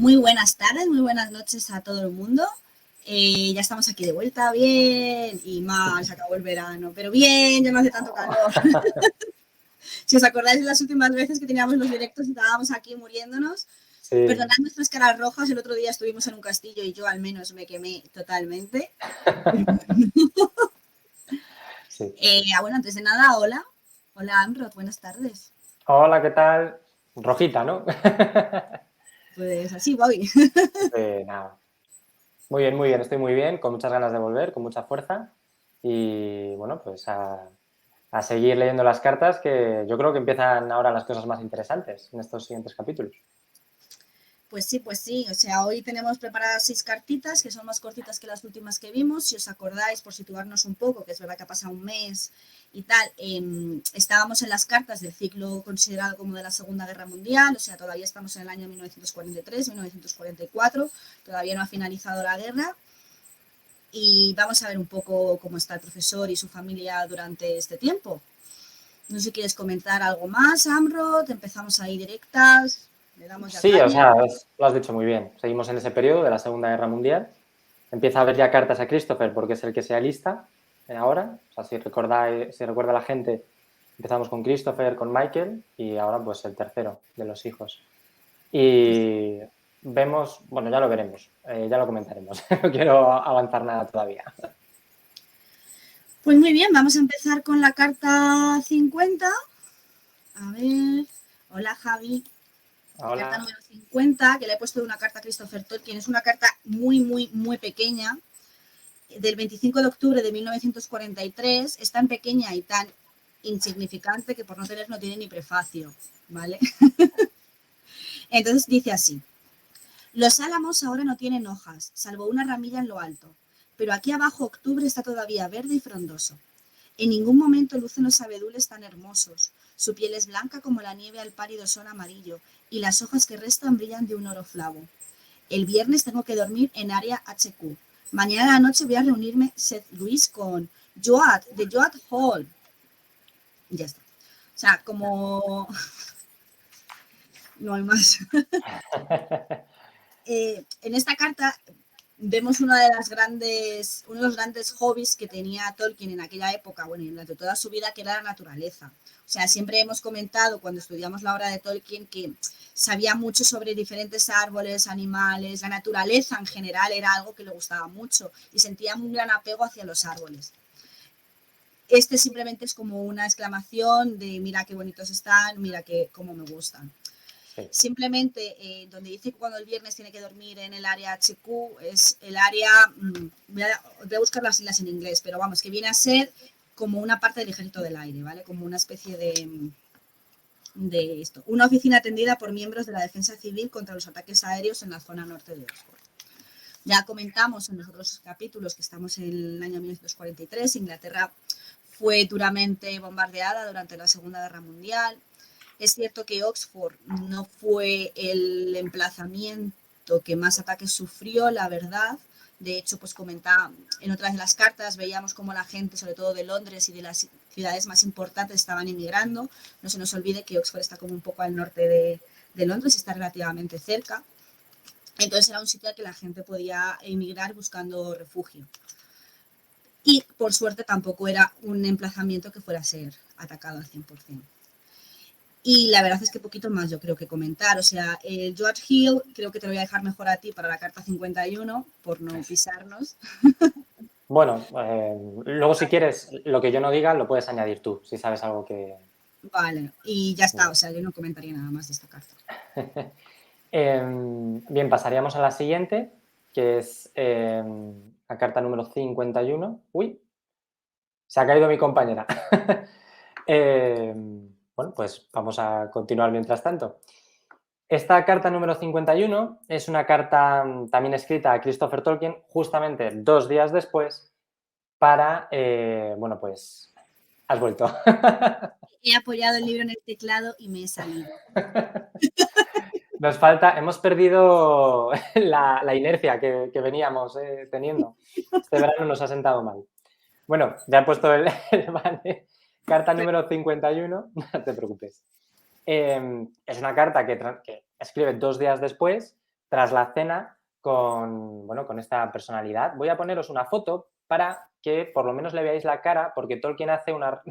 Muy buenas tardes, muy buenas noches a todo el mundo. Ya estamos aquí de vuelta, bien, y mal, se acabó el verano, pero bien, ya no hace tanto calor. Si os acordáis de las últimas veces que teníamos los directos y estábamos aquí muriéndonos, Sí. perdonad nuestras caras rojas, el otro día estuvimos en un castillo y yo al menos me quemé totalmente. Sí. Bueno, antes de nada, hola. Hola, Amrod, buenas tardes. Hola, ¿qué tal? Rojita, ¿no? Pues así voy. Nada. Muy bien, estoy muy bien, con muchas ganas de volver, con mucha fuerza y bueno, pues a seguir leyendo las cartas, que yo creo que empiezan ahora las cosas más interesantes en estos siguientes capítulos. Pues sí, o sea, hoy tenemos preparadas 6 cartitas que son más cortitas que las últimas que vimos. Si os acordáis, por situarnos un poco, que es verdad que ha pasado un mes y tal, estábamos en las cartas del ciclo considerado como de la Segunda Guerra Mundial, o sea, todavía estamos en el año 1943, 1944, todavía no ha finalizado la guerra. Y vamos a ver un poco cómo está el profesor y su familia durante este tiempo. No sé si quieres comentar algo más, Amrod, empezamos ahí directas, le damos ya Sí, o caña. sea, lo has dicho muy bien. Seguimos en ese periodo de la Segunda Guerra Mundial. Empieza a haber ya cartas a Christopher porque es el que se alista ahora. O sea, si recuerda la gente, empezamos con Christopher, con Michael y ahora pues el tercero de los hijos. Y vemos, bueno, ya lo veremos, ya lo comentaremos. No quiero avanzar nada todavía. Pues muy bien, vamos a empezar con la carta 50. A ver, hola Javi. La carta Hola. número 50, que le he puesto de una carta a Christopher Tolkien, es una carta muy pequeña, del 25 de octubre de 1943. Es tan pequeña y tan insignificante que por no tener no tiene ni prefacio, ¿vale? Entonces dice así: los álamos ahora no tienen hojas, salvo una ramilla en lo alto, pero aquí abajo octubre está todavía verde y frondoso. En ningún momento lucen los abedules tan hermosos. Su piel es blanca como la nieve al pálido sol amarillo, y las hojas que restan brillan de un oro flavo. El viernes tengo que dormir en área HQ. Mañana a la noche voy a reunirme Seth Luis con Joad, de Joad Hall. Y ya está. O sea, como... no hay más. En esta carta vemos uno de los grandes hobbies que tenía Tolkien en aquella época, bueno, y durante toda su vida, que era la naturaleza. O sea, siempre hemos comentado cuando estudiamos la obra de Tolkien que sabía mucho sobre diferentes árboles, animales, la naturaleza en general era algo que le gustaba mucho y sentía un gran apego hacia los árboles. Este simplemente es como una exclamación de mira qué bonitos están, mira cómo me gustan. Sí. Simplemente donde dice que cuando el viernes tiene que dormir en el área HQ, es el área, voy a buscar las siglas en inglés, pero vamos, que viene a ser como una parte del ejército del aire, ¿vale? Como una especie de esto. Una oficina atendida por miembros de la defensa civil contra los ataques aéreos en la zona norte de Oxford. Ya comentamos en los otros capítulos que estamos en el año 1943, Inglaterra fue duramente bombardeada durante la Segunda Guerra Mundial. Es cierto que Oxford no fue el emplazamiento que más ataques sufrió, la verdad. De hecho, pues comentaba en otras de las cartas, veíamos cómo la gente, sobre todo de Londres y de las ciudades más importantes, estaban emigrando. No se nos olvide que Oxford está como un poco al norte de Londres, está relativamente cerca. Entonces era un sitio al que la gente podía emigrar buscando refugio. Y por suerte tampoco era un emplazamiento que fuera a ser atacado al 100%. Y la verdad es que poquito más yo creo que comentar. O sea, el George Hill creo que te lo voy a dejar mejor a ti para la carta 51, por no pisarnos. Bueno, luego si quieres, lo que yo no diga lo puedes añadir tú, si sabes algo que... Vale, y ya está. O sea, yo no comentaría nada más de esta carta. Bien, pasaríamos a la siguiente, que es la carta número 51. Uy, se ha caído mi compañera. Bueno, pues vamos a continuar mientras tanto. Esta carta número 51 es una carta también escrita a Christopher Tolkien justamente 2 días después para, bueno, pues has vuelto. He apoyado el libro en el teclado y me he salido. Nos falta, hemos perdido la inercia que veníamos teniendo. Este verano nos ha sentado mal. Bueno, ya he puesto el banner. Carta número 51, no te preocupes. Es una carta que escribe 2 días después, tras la cena con, bueno, con esta personalidad. Voy a poneros una foto para que por lo menos le veáis la cara, porque Tolkien hace una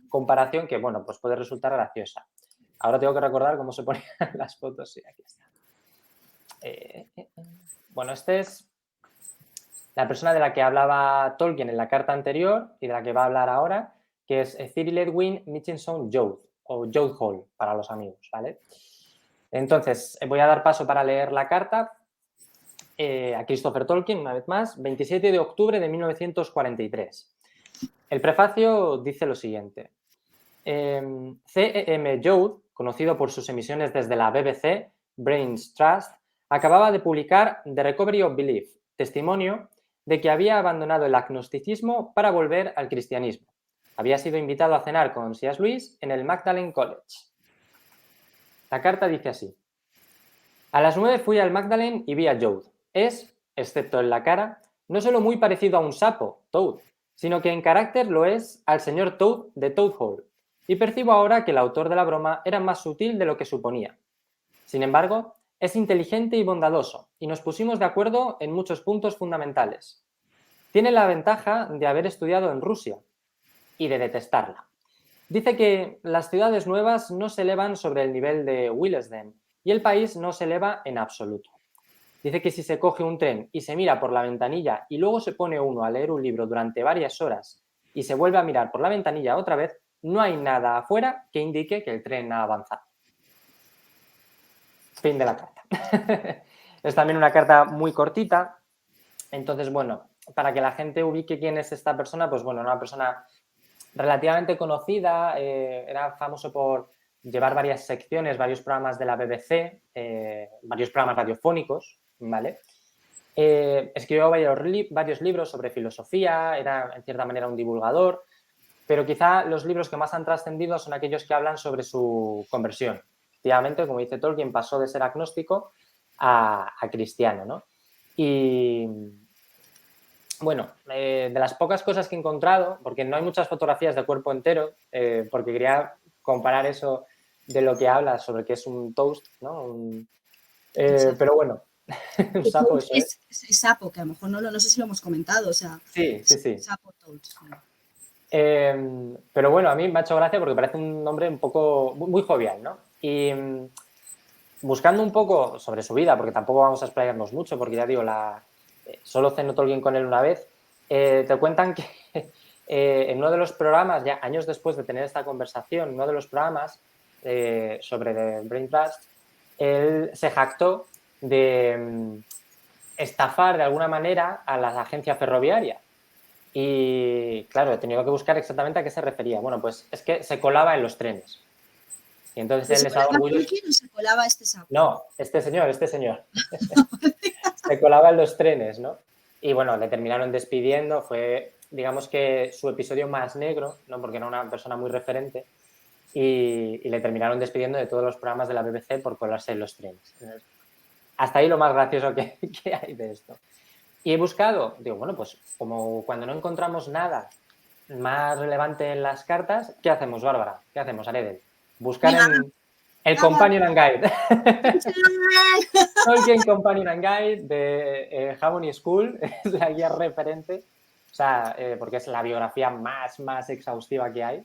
comparación que, bueno, pues puede resultar graciosa. Ahora tengo que recordar cómo se ponían las fotos. Sí, aquí está. Bueno, este es la persona de la que hablaba Tolkien en la carta anterior y de la que va a hablar ahora, que es Cyril Edwin Mitchinson Joad, o Joad Hall para los amigos, ¿vale? Entonces, voy a dar paso para leer la carta a Christopher Tolkien, una vez más, 27 de octubre de 1943. El prefacio dice lo siguiente. C.E.M. Joad, conocido por sus emisiones desde la BBC, Brains Trust, acababa de publicar The Recovery of Belief, testimonio de que había abandonado el agnosticismo para volver al cristianismo. Había sido invitado a cenar con C.S. Lewis en el Magdalen College. La carta dice así. A las 9 fui al Magdalen y vi a Joad. Es, excepto en la cara, no solo muy parecido a un sapo, Toad, sino que en carácter lo es al señor Toad de Toad Hall. Y percibo ahora que el autor de la broma era más sutil de lo que suponía. Sin embargo, es inteligente y bondadoso, y nos pusimos de acuerdo en muchos puntos fundamentales. Tiene la ventaja de haber estudiado en Rusia y de detestarla. Dice que las ciudades nuevas no se elevan sobre el nivel de Willesden y el país no se eleva en absoluto. Dice que si se coge un tren y se mira por la ventanilla y luego se pone uno a leer un libro durante varias horas y se vuelve a mirar por la ventanilla otra vez, no hay nada afuera que indique que el tren ha avanzado. Fin de la carta. Es también una carta muy cortita. Entonces, bueno, para que la gente ubique quién es esta persona, pues bueno, una persona relativamente conocida, era famoso por llevar varias secciones, varios programas de la BBC, varios programas radiofónicos, ¿vale? Escribió varios libros sobre filosofía, era en cierta manera un divulgador, pero quizá los libros que más han trascendido son aquellos que hablan sobre su conversión. Efectivamente, como dice Tolkien, pasó de ser agnóstico a cristiano, ¿no? Y bueno, de las pocas cosas que he encontrado, porque no hay muchas fotografías de cuerpo entero, porque quería comparar eso de lo que habla sobre que es un toast, ¿no? Pero bueno, un sapo eso es. Es el sapo, que a lo mejor no sé si lo hemos comentado, o sea, Sí, sí, sí. sapo Toad. Pero bueno, a mí me ha hecho gracia porque parece un nombre un poco muy jovial, ¿no? Y buscando un poco sobre su vida, porque tampoco vamos a explayarnos mucho, porque ya digo, solo cenó Tolkien con él una vez, te cuentan que en uno de los programas, ya años después de tener esta conversación, en uno de los programas sobre The Brain Trust, él se jactó de estafar de alguna manera a la agencia ferroviaria. Y claro, he tenido que buscar exactamente a qué se refería. Bueno, pues es que se colaba en los trenes. Y entonces él ¿Se les ha colaba orgulloso. Tolkien o se colaba este sapo? No, este señor. Se colaba en los trenes, ¿no? Y bueno, le terminaron despidiendo. Fue, digamos que su episodio más negro, ¿no? Porque era una persona muy referente. Y le terminaron despidiendo de todos los programas de la BBC por colarse en los trenes. Hasta ahí lo más gracioso que hay de esto. Y he buscado, digo, bueno, pues como cuando no encontramos nada más relevante en las cartas, ¿qué hacemos, Bárbara? ¿Qué hacemos, Aredel? Buscar Venga, en el vamos. Companion and Guide. Tolkien Companion and Guide de Harmony School, es la guía referente, o sea, porque es la biografía más exhaustiva que hay.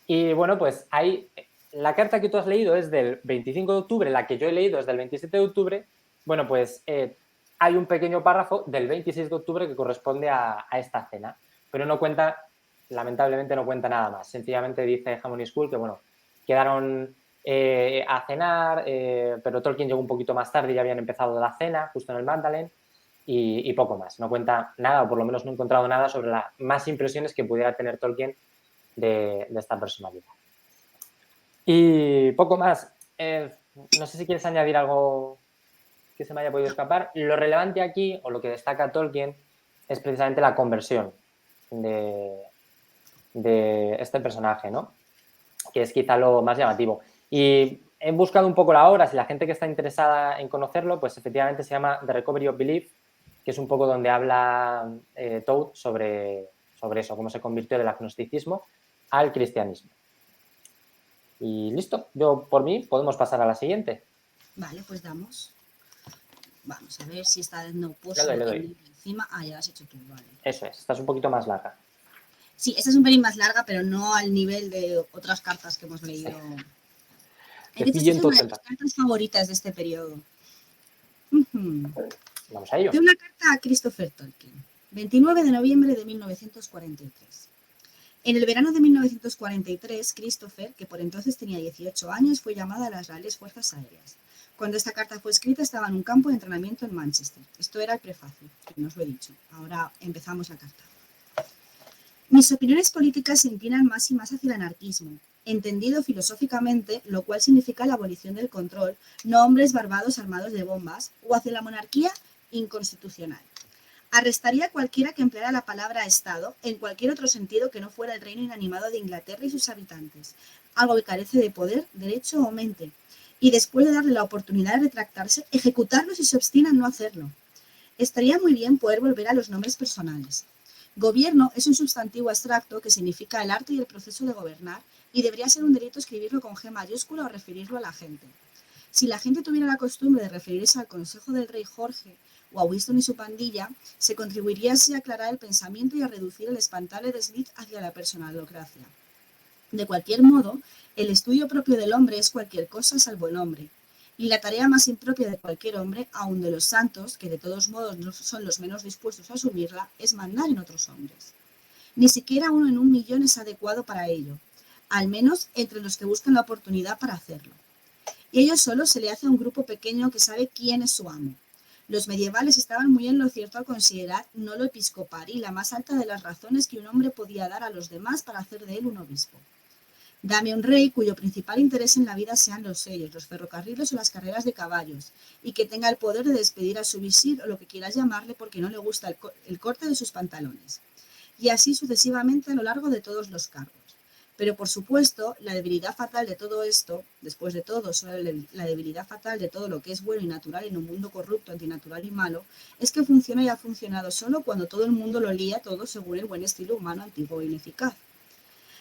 Y bueno, pues hay, la carta que tú has leído es del 25 de octubre, la que yo he leído es del 27 de octubre, bueno, pues hay un pequeño párrafo del 26 de octubre que corresponde a esta cena, pero no cuenta, lamentablemente no cuenta nada más, sencillamente dice Harmony School que, bueno, quedaron a cenar, pero Tolkien llegó un poquito más tarde y ya habían empezado la cena, justo en el Magdalen, y poco más. No cuenta nada, o por lo menos no he encontrado nada sobre las más impresiones que pudiera tener Tolkien de esta personalidad. Y poco más. No sé si quieres añadir algo que se me haya podido escapar. Lo relevante aquí, o lo que destaca Tolkien, es precisamente la conversión de este personaje, ¿no? Que es quizá lo más llamativo. Y he buscado un poco la obra, si la gente que está interesada en conocerlo, pues efectivamente se llama The Recovery of Belief, que es un poco donde habla Toad sobre eso, cómo se convirtió del agnosticismo al cristianismo. Y listo, yo por mí podemos pasar a la siguiente. Vale, pues damos. Vamos a ver si está dando Le doy, le doy. encima. Ah, ya lo has hecho tú, vale. Eso es, esta es un poquito más larga. Sí, esta es un pelín más larga, pero no al nivel de otras cartas que hemos leído. De De hecho, esta es una de 180. mis cartas favoritas de este periodo. Ujú. Vamos a ello. De una carta a Christopher Tolkien, 29 de noviembre de 1943. En el verano de 1943, Christopher, que por entonces tenía 18 años, fue llamado a las Reales Fuerzas Aéreas. Cuando esta carta fue escrita, estaba en un campo de entrenamiento en Manchester. Esto era el prefacio, que no os lo he dicho. Ahora empezamos la carta. Mis opiniones políticas se inclinan más y más hacia el anarquismo, entendido filosóficamente, lo cual significa la abolición del control, no hombres barbados armados de bombas, o hacia la monarquía inconstitucional. Arrestaría a cualquiera que empleara la palabra Estado en cualquier otro sentido que no fuera el reino inanimado de Inglaterra y sus habitantes, algo que carece de poder, derecho o mente, y después de darle la oportunidad de retractarse, ejecutarlo si se obstina en no hacerlo. Estaría muy bien poder volver a los nombres personales. Gobierno es un sustantivo abstracto que significa el arte y el proceso de gobernar, y debería ser un delito escribirlo con G mayúscula o referirlo a la gente. Si la gente tuviera la costumbre de referirse al consejo del rey Jorge o a Winston y su pandilla, se contribuiría así a aclarar el pensamiento y a reducir el espantable desliz hacia la personalocracia. De cualquier modo, el estudio propio del hombre es cualquier cosa salvo el hombre, y la tarea más impropia de cualquier hombre, aun de los santos, que de todos modos no son los menos dispuestos a asumirla, es mandar en otros hombres. Ni siquiera uno en 1.000.000 es adecuado para ello, al menos entre los que buscan la oportunidad para hacerlo. Y ello solo se le hace a un grupo pequeño que sabe quién es su amo. Los medievales estaban muy en lo cierto al considerar no lo episcopari la más alta de las razones que un hombre podía dar a los demás para hacer de él un obispo. Dame un rey cuyo principal interés en la vida sean los sellos, los ferrocarriles o las carreras de caballos, y que tenga el poder de despedir a su visir o lo que quieras llamarle porque no le gusta el corte de sus pantalones. Y así sucesivamente a lo largo de todos los cargos. Pero por supuesto, la debilidad fatal de todo esto, después de todo, solo la debilidad fatal de todo lo que es bueno y natural en un mundo corrupto, antinatural y malo, es que funciona y ha funcionado solo cuando todo el mundo lo lía todo según el buen estilo humano antiguo e ineficaz.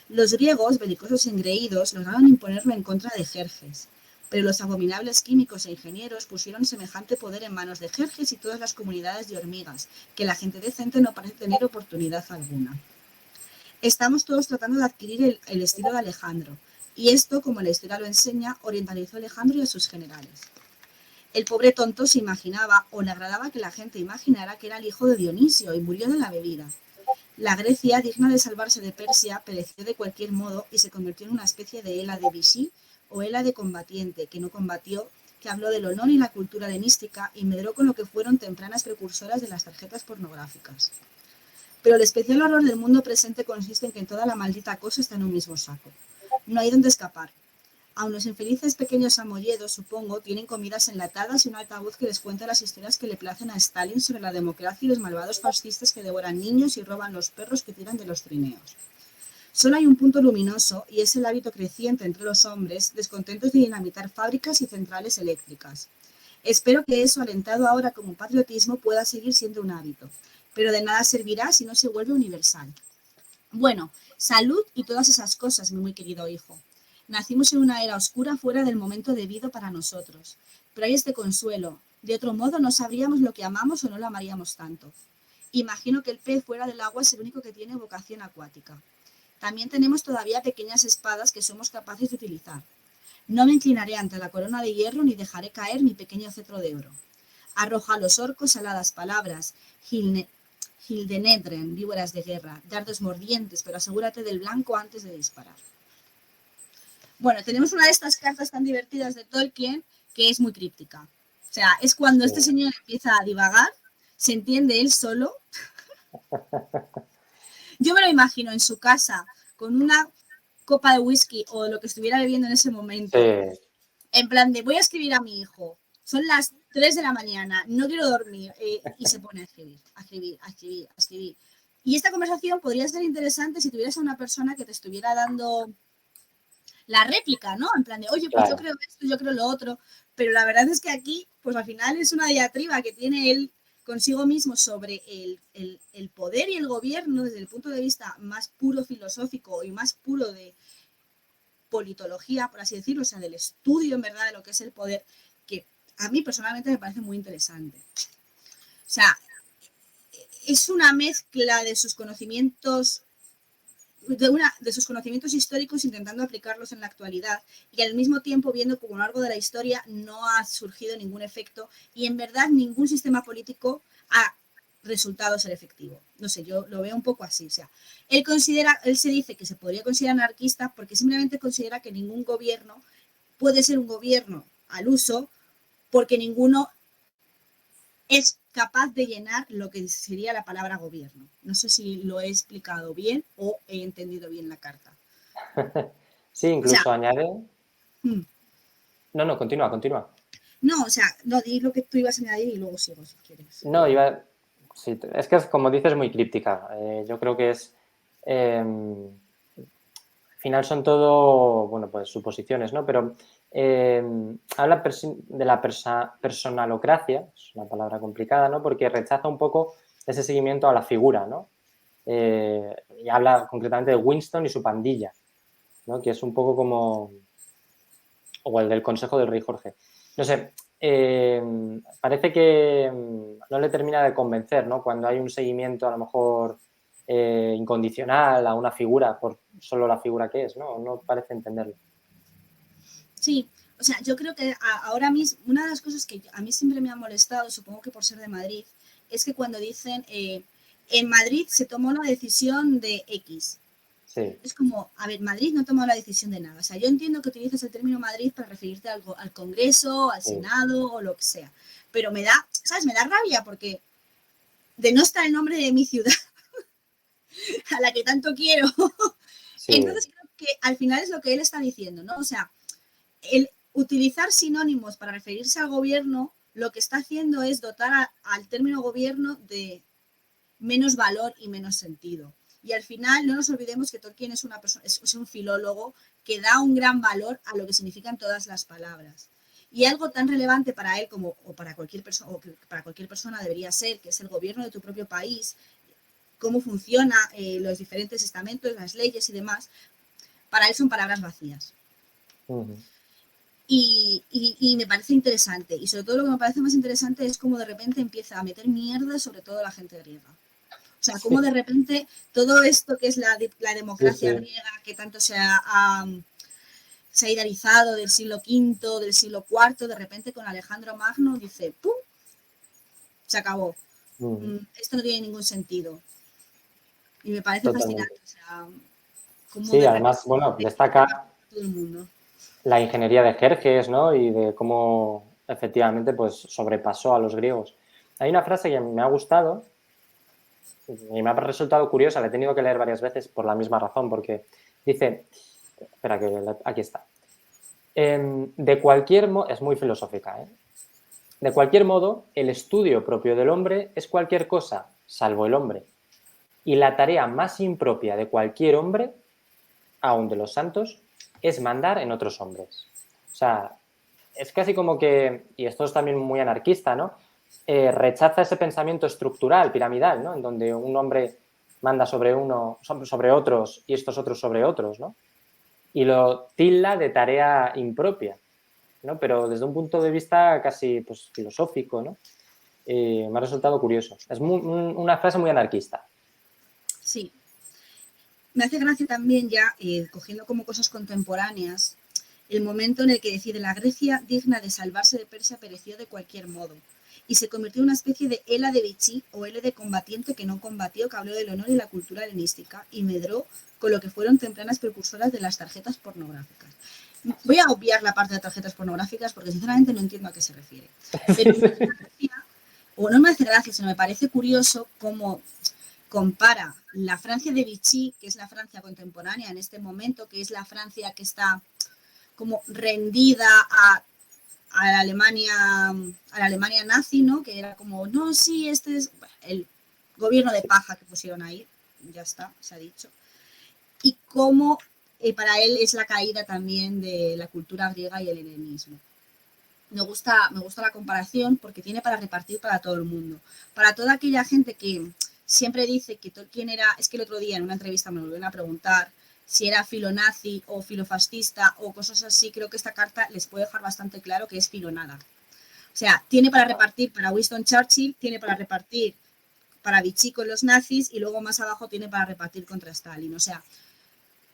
Los griegos, belicosos y engreídos, lograron imponerlo en contra de Jerjes, pero los abominables químicos e ingenieros pusieron semejante poder en manos de Jerjes y todas las comunidades de hormigas, que la gente decente no parece tener oportunidad alguna. Estamos todos tratando de adquirir el estilo de Alejandro, y esto, como la historia lo enseña, orientalizó a Alejandro y a sus generales. El pobre tonto se imaginaba, o le agradaba que la gente imaginara que era el hijo de Dionisio y murió de la bebida. La Grecia, digna de salvarse de Persia, pereció de cualquier modo y se convirtió en una especie de Hela de Vichy o Hela de combatiente, que no combatió, que habló del honor y la cultura helenística y medró con lo que fueron tempranas precursoras de las tarjetas pornográficas. Pero el especial horror del mundo presente consiste en que toda la maldita cosa está en un mismo saco. No hay donde escapar. Aun los infelices pequeños amolledos, supongo, tienen comidas enlatadas y un altavoz que les cuenta las historias que le placen a Stalin sobre la democracia y los malvados fascistas que devoran niños y roban los perros que tiran de los trineos. Solo hay un punto luminoso y es el hábito creciente entre los hombres, descontentos de dinamitar fábricas y centrales eléctricas. Espero que eso, alentado ahora como patriotismo, pueda seguir siendo un hábito, pero de nada servirá si no se vuelve universal. Bueno, salud y todas esas cosas, mi muy querido hijo. Nacimos en una era oscura fuera del momento debido para nosotros, pero hay este consuelo. De otro modo no sabríamos lo que amamos o no lo amaríamos tanto. Imagino que el pez fuera del agua es el único que tiene vocación acuática. También tenemos todavía pequeñas espadas que somos capaces de utilizar. No me inclinaré ante la corona de hierro ni dejaré caer mi pequeño cetro de oro. Arroja a los orcos aladas palabras, Hildenedren, víboras de guerra, dardos mordientes, pero asegúrate del blanco antes de disparar. Bueno, tenemos una de estas cartas tan divertidas de Tolkien que es muy críptica. O sea, es cuando este señor empieza a divagar, se entiende él solo. Yo me lo imagino en su casa con una copa de whisky o lo que estuviera bebiendo en ese momento. En plan de, voy a escribir a mi hijo. Son las 3 de la mañana, no quiero dormir. Y se pone a escribir. Y esta conversación podría ser interesante si tuvieras a una persona que te estuviera dando la réplica, ¿no? En plan de, oye, pues yo creo esto, yo creo lo otro. Pero la verdad es que aquí, pues al final es una diatriba que tiene él consigo mismo sobre el poder y el gobierno desde el punto de vista más puro filosófico y más puro de politología, por así decirlo, o sea, del estudio en verdad de lo que es el poder, que a mí personalmente me parece muy interesante. O sea, es una mezcla de sus conocimientos de sus conocimientos históricos intentando aplicarlos en la actualidad y al mismo tiempo viendo como a lo largo de la historia no ha surgido ningún efecto y en verdad ningún sistema político ha resultado ser efectivo. No sé, yo lo veo un poco así. O sea, él se dice que se podría considerar anarquista porque simplemente considera que ningún gobierno puede ser un gobierno al uso porque ninguno es capaz de llenar lo que sería la palabra gobierno. No sé si lo he explicado bien o he entendido bien la carta. Sí, O sea, incluso añade... No, continúa, continúa. no, o sea, no, di lo que tú ibas a añadir y luego sigo si quieres. No, sí, es que como dices, muy críptica. Yo creo que es... al final son todo, bueno, pues suposiciones, ¿no? Pero habla de la personalocracia, es una palabra complicada, ¿no? Porque rechaza un poco ese seguimiento a la figura, ¿no? Y habla concretamente de Winston y su pandilla, ¿no? Que es un poco como... o el del Consejo del Rey Jorge. No sé, parece que no le termina de convencer, ¿no? Cuando hay un seguimiento a lo mejor incondicional a una figura por solo la figura que es, ¿no? No parece entenderlo. Sí, o sea, yo creo que ahora mismo, una de las cosas que a mí siempre me ha molestado, supongo que por ser de Madrid, es que cuando dicen, en Madrid se tomó la decisión de X. Sí. Es como, a ver, Madrid no ha tomado la decisión de nada. O sea, yo entiendo que utilizas el término Madrid para referirte al Congreso, al Sí. Senado o lo que sea. Pero me da, ¿sabes? Me da rabia porque de no estar el nombre de mi ciudad, a la que tanto quiero. Sí. Entonces creo que al final es lo que él está diciendo, ¿no? O sea, el utilizar sinónimos para referirse al gobierno, lo que está haciendo es dotar al término gobierno de menos valor y menos sentido. Y al final no nos olvidemos que Tolkien es una persona, es un filólogo que da un gran valor a lo que significan todas las palabras. Y algo tan relevante para él como o para cualquier persona o que para cualquier persona debería ser, que es el gobierno de tu propio país, cómo funciona los diferentes estamentos, las leyes y demás, para él son palabras vacías. Uh-huh. Y me parece interesante. Y sobre todo lo que me parece más interesante es cómo de repente empieza a meter mierda sobre todo la gente griega. O sea, cómo de repente todo esto que es la democracia Sí. griega, que tanto se ha idealizado del siglo V, del siglo IV, de repente con Alejandro Magno dice, ¡pum!, se acabó. Uh-huh. Esto no tiene ningún sentido. Y me parece Totalmente. fascinante. O sea, cómo Sí, de además, repente bueno, todo destaca el mundo. la ingeniería de Jerjes, ¿no? Y de cómo efectivamente pues sobrepasó a los griegos. Hay una frase que me ha gustado y me ha resultado curiosa, la he tenido que leer varias veces por la misma razón, porque dice, espera que aquí está, de cualquier modo, es muy filosófica, ¿eh? De cualquier modo, el estudio propio del hombre es cualquier cosa, salvo el hombre, y la tarea más impropia de cualquier hombre, aun de los santos, es mandar en otros hombres. O sea, es casi como que, y esto es también muy anarquista, ¿no? Rechaza ese pensamiento estructural, piramidal, ¿no? En donde un hombre manda sobre sobre otros y estos otros sobre otros, ¿no? Y lo tilda de tarea impropia, ¿no? Pero desde un punto de vista casi pues, filosófico, ¿no? Me ha resultado curioso. Es una frase muy anarquista. Sí. Me hace gracia también ya, cogiendo como cosas contemporáneas, el momento en el que decide la Grecia digna de salvarse de Persia pereció de cualquier modo y se convirtió en una especie de Hela de Vichy o L de combatiente que no combatió, que habló del honor y la cultura helenística y medró con lo que fueron tempranas precursoras de las tarjetas pornográficas. Voy a obviar la parte de tarjetas pornográficas porque sinceramente no entiendo a qué se refiere. Pero me hace gracia, o no me hace gracia, sino me parece curioso cómo compara la Francia de Vichy, que es la Francia contemporánea en este momento, que es la Francia que está como rendida a la Alemania nazi, ¿no? Que era como, no, sí, este es el gobierno de paja que pusieron ahí, ya está, se ha dicho. Y cómo para él es la caída también de la cultura griega y el helenismo. Me gusta la comparación porque tiene para repartir para todo el mundo. Para toda aquella gente que siempre dice que Tolkien era, es que el otro día en una entrevista me volvieron a preguntar si era filonazi o filofascista o cosas así, creo que esta carta les puede dejar bastante claro que es filonada. O sea, tiene para repartir para Winston Churchill, tiene para repartir para Vichy con los nazis y luego más abajo tiene para repartir contra Stalin. O sea,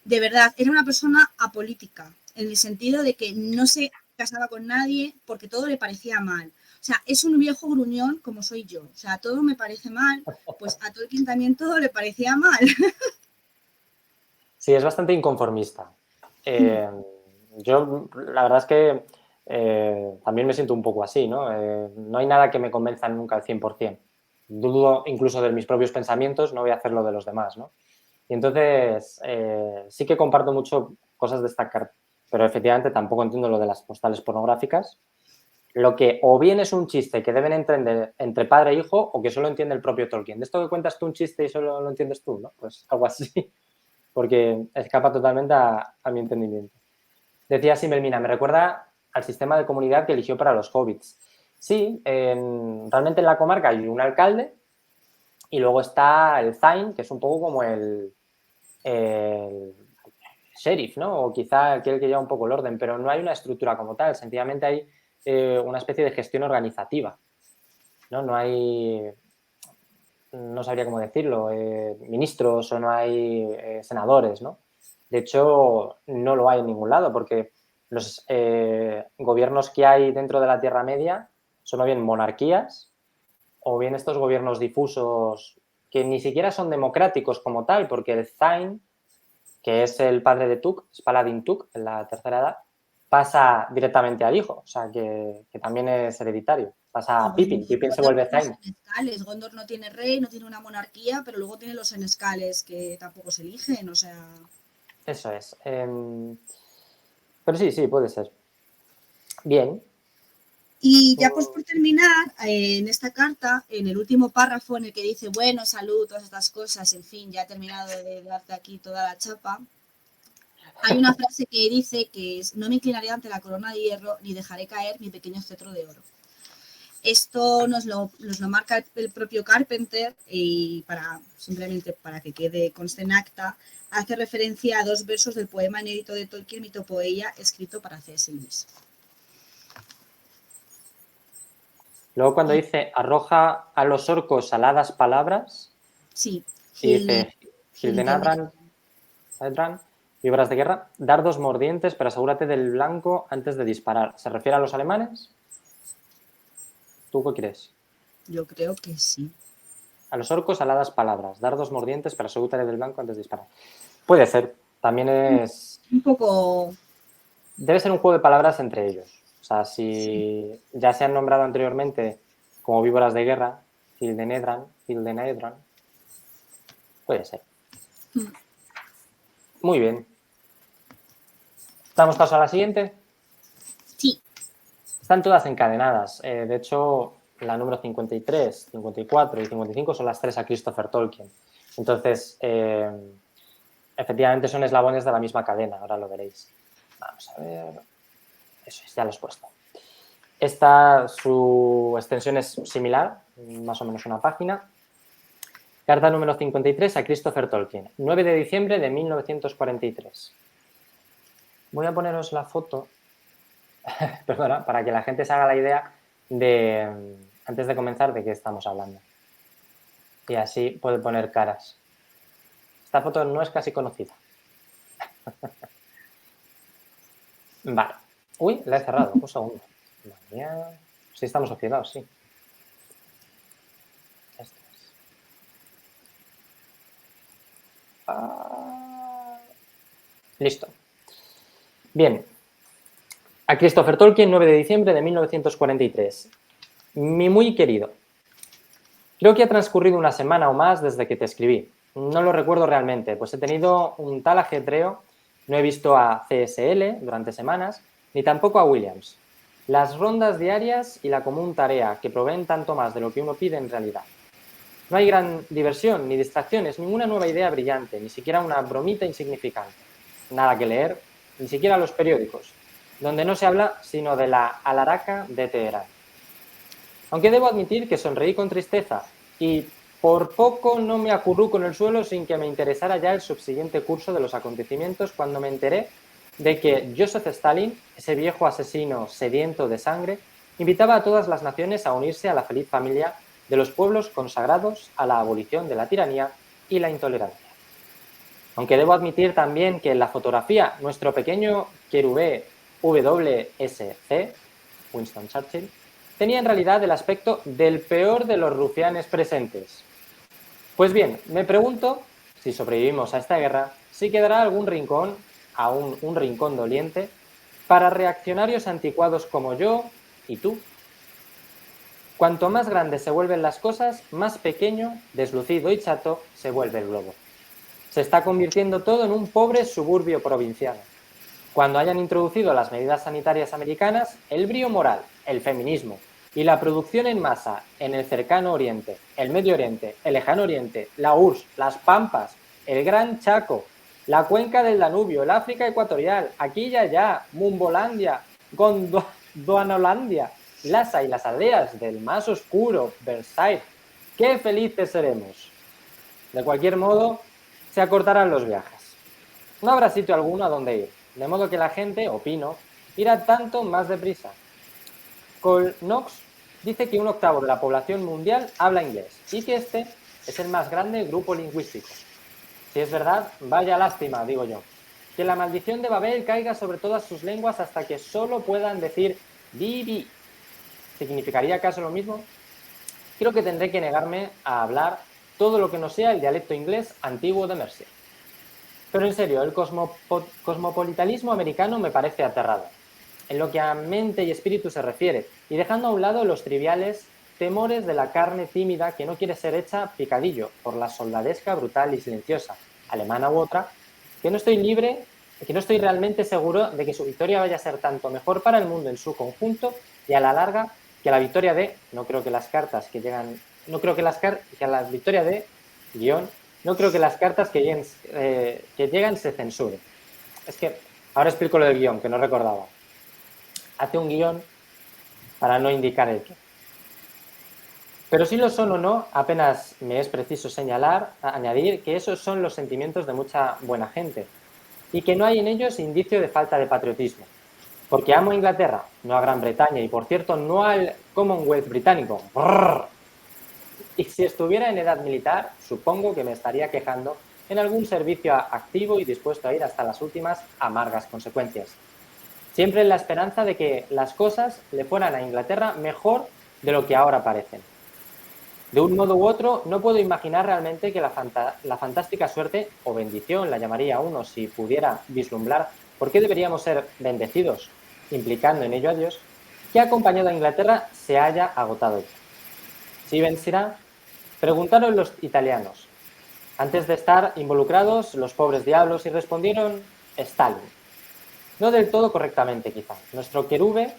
de verdad, era una persona apolítica, en el sentido de que no se casaba con nadie porque todo le parecía mal. O sea, es un viejo gruñón como soy yo. O sea, todo me parece mal, pues a Tolkien también todo le parecía mal. Sí, es bastante inconformista. Yo, la verdad es que también me siento un poco así, ¿no? No hay nada que me convenza nunca al 100%. Dudo incluso de mis propios pensamientos, no voy a hacerlo de los demás, ¿no? Y entonces, sí que comparto mucho cosas de esta carta, pero efectivamente tampoco entiendo lo de las postales pornográficas. Lo que o bien es un chiste que deben entender entre padre e hijo o que solo entiende el propio Tolkien. De esto que cuentas tú un chiste y solo lo entiendes tú, ¿no? Pues algo así, porque escapa totalmente a mi entendimiento. Decía Simelmina, me recuerda al sistema de comunidad que eligió para los hobbits. Sí, realmente en la comarca hay un alcalde y luego está el Zain, que es un poco como el sheriff, ¿no? O quizá aquel que lleva un poco el orden, pero no hay una estructura como tal, sencillamente hay una especie de gestión organizativa, ¿no? No hay, no sabría cómo decirlo, ministros o no hay senadores, ¿no? De hecho, no lo hay en ningún lado porque los gobiernos que hay dentro de la Tierra Media son o bien monarquías o bien estos gobiernos difusos que ni siquiera son democráticos como tal, porque el Zain, que es el padre de Tuk, es Paladin Tuk, en la tercera edad, pasa directamente al hijo, o sea, que también es hereditario. Pasa Y a Pippin, Pippin se Gondor vuelve tiene Zain. senescales. Gondor no tiene rey, no tiene una monarquía, pero luego tiene los senescales que tampoco se eligen, o sea... Eso es. Pero sí, sí, puede ser. Bien. Y ya pues por terminar, en esta carta, en el último párrafo en el que dice, bueno, salud, todas estas cosas, en fin, ya he terminado de darte aquí toda la chapa, hay una frase que dice que es, no me inclinaré ante la corona de hierro, ni dejaré caer mi pequeño cetro de oro. Esto nos lo marca el propio Carpenter y simplemente para que quede conste en acta, hace referencia a dos versos del poema inédito de Tolkien, Mitopoeia, escrito para C.S. Lewis. Luego cuando dice arroja a los orcos aladas palabras, Sí, y dice Hildenadran, víboras de guerra, dardos mordientes, pero asegúrate del blanco antes de disparar. ¿Se refiere a los alemanes? ¿Tú qué crees? Yo creo que sí. A los orcos aladas palabras, dardos mordientes, pero asegúrate del blanco antes de disparar. Puede ser. También es... Un poco... Debe ser un juego de palabras entre ellos. O sea, Sí. si ya se han nombrado anteriormente como víboras de guerra, Hildenedran, puede ser. Muy bien. ¿Damos paso a la siguiente? Sí. Están todas encadenadas. De hecho, la número 53, 54 y 55 son las tres a Christopher Tolkien. Entonces, efectivamente son eslabones de la misma cadena, ahora lo veréis. Vamos a ver. Eso es, ya lo he puesto. Su extensión es similar, más o menos una página. Carta número 53 a Christopher Tolkien, 9 de diciembre de 1943. Voy a poneros la foto, perdona, para que la gente se haga la idea de, antes de comenzar, de qué estamos hablando. Y así puede poner caras. Esta foto no es casi conocida. Vale. Uy, la he cerrado, un segundo. Madre mía. Sí, estamos oscilados, sí. Esto es. Listo. Bien. A Christopher Tolkien, 9 de diciembre de 1943. Mi muy querido. Creo que ha transcurrido una semana o más desde que te escribí. No lo recuerdo realmente, pues he tenido un tal ajetreo, no he visto a CSL durante semanas, ni tampoco a Williams. Las rondas diarias y la común tarea, que proveen tanto más de lo que uno pide en realidad. No hay gran diversión, ni distracciones, ninguna nueva idea brillante, ni siquiera una bromita insignificante. Nada que leer, ni siquiera los periódicos, donde no se habla sino de la alaraca de Teherán. Aunque debo admitir que sonreí con tristeza y por poco no me acurruco en el suelo sin que me interesara ya el subsiguiente curso de los acontecimientos cuando me enteré de que Joseph Stalin, ese viejo asesino sediento de sangre, invitaba a todas las naciones a unirse a la feliz familia de los pueblos consagrados a la abolición de la tiranía y la intolerancia. Aunque debo admitir también que en la fotografía nuestro pequeño querubé WSC, Winston Churchill, tenía en realidad el aspecto del peor de los rufianes presentes. Pues bien, me pregunto, si sobrevivimos a esta guerra, si quedará algún rincón, aún un rincón doliente, para reaccionarios anticuados como yo y tú. Cuanto más grandes se vuelven las cosas, más pequeño, deslucido y chato se vuelve el globo. Se está convirtiendo todo en un pobre suburbio provinciano. Cuando hayan introducido las medidas sanitarias americanas, el brío moral, el feminismo y la producción en masa en el cercano Oriente, el Medio Oriente, el Lejano Oriente, la URSS, las Pampas, el Gran Chaco, la cuenca del Danubio, el África ecuatorial, aquí y allá, Mumbolandia, Gondwanalandia, Lhasa y las aldeas del más oscuro Versailles. ¡Qué felices seremos! De cualquier modo, se acortarán los viajes. No habrá sitio alguno a donde ir, de modo que la gente, opino, irá tanto más deprisa. Cole Knox dice que 1/8 de la población mundial habla inglés y que este es el más grande grupo lingüístico. Si es verdad, vaya lástima, digo yo. Que la maldición de Babel caiga sobre todas sus lenguas hasta que solo puedan decir Bibi. ¿Significaría acaso lo mismo? Creo que tendré que negarme a hablar todo lo que no sea el dialecto inglés antiguo de Mercia. Pero en serio, el cosmopolitanismo americano me parece aterrador, en lo que a mente y espíritu se refiere, y dejando a un lado los triviales temores de la carne tímida que no quiere ser hecha picadillo por la soldadesca brutal y silenciosa, alemana u otra, que no estoy realmente seguro de que su victoria vaya a ser tanto mejor para el mundo en su conjunto y a la larga que la victoria de, no creo que las cartas que llegan, no creo que la victoria de, guión, no creo que las cartas que llegan se censuren. Es que ahora explico lo del guión, que no recordaba. Hace un guión para no indicar el qué. Pero si lo son o no, apenas me es preciso añadir que esos son los sentimientos de mucha buena gente y que no hay en ellos indicio de falta de patriotismo. Porque amo a Inglaterra, no a Gran Bretaña y, por cierto, no al Commonwealth británico. Brrr. Y si estuviera en edad militar, supongo que me estaría quejando en algún servicio activo y dispuesto a ir hasta las últimas amargas consecuencias. Siempre en la esperanza de que las cosas le fueran a Inglaterra mejor de lo que ahora parecen. De un modo u otro, no puedo imaginar realmente que la fantástica suerte, o bendición la llamaría uno si pudiera vislumbrar por qué deberíamos ser bendecidos, implicando en ello a Dios, que ha acompañado a Inglaterra se haya agotado ya. Si vencerá, preguntaron los italianos, antes de estar involucrados los pobres diablos, y respondieron Stalin. No del todo correctamente, quizá. Nuestro querube,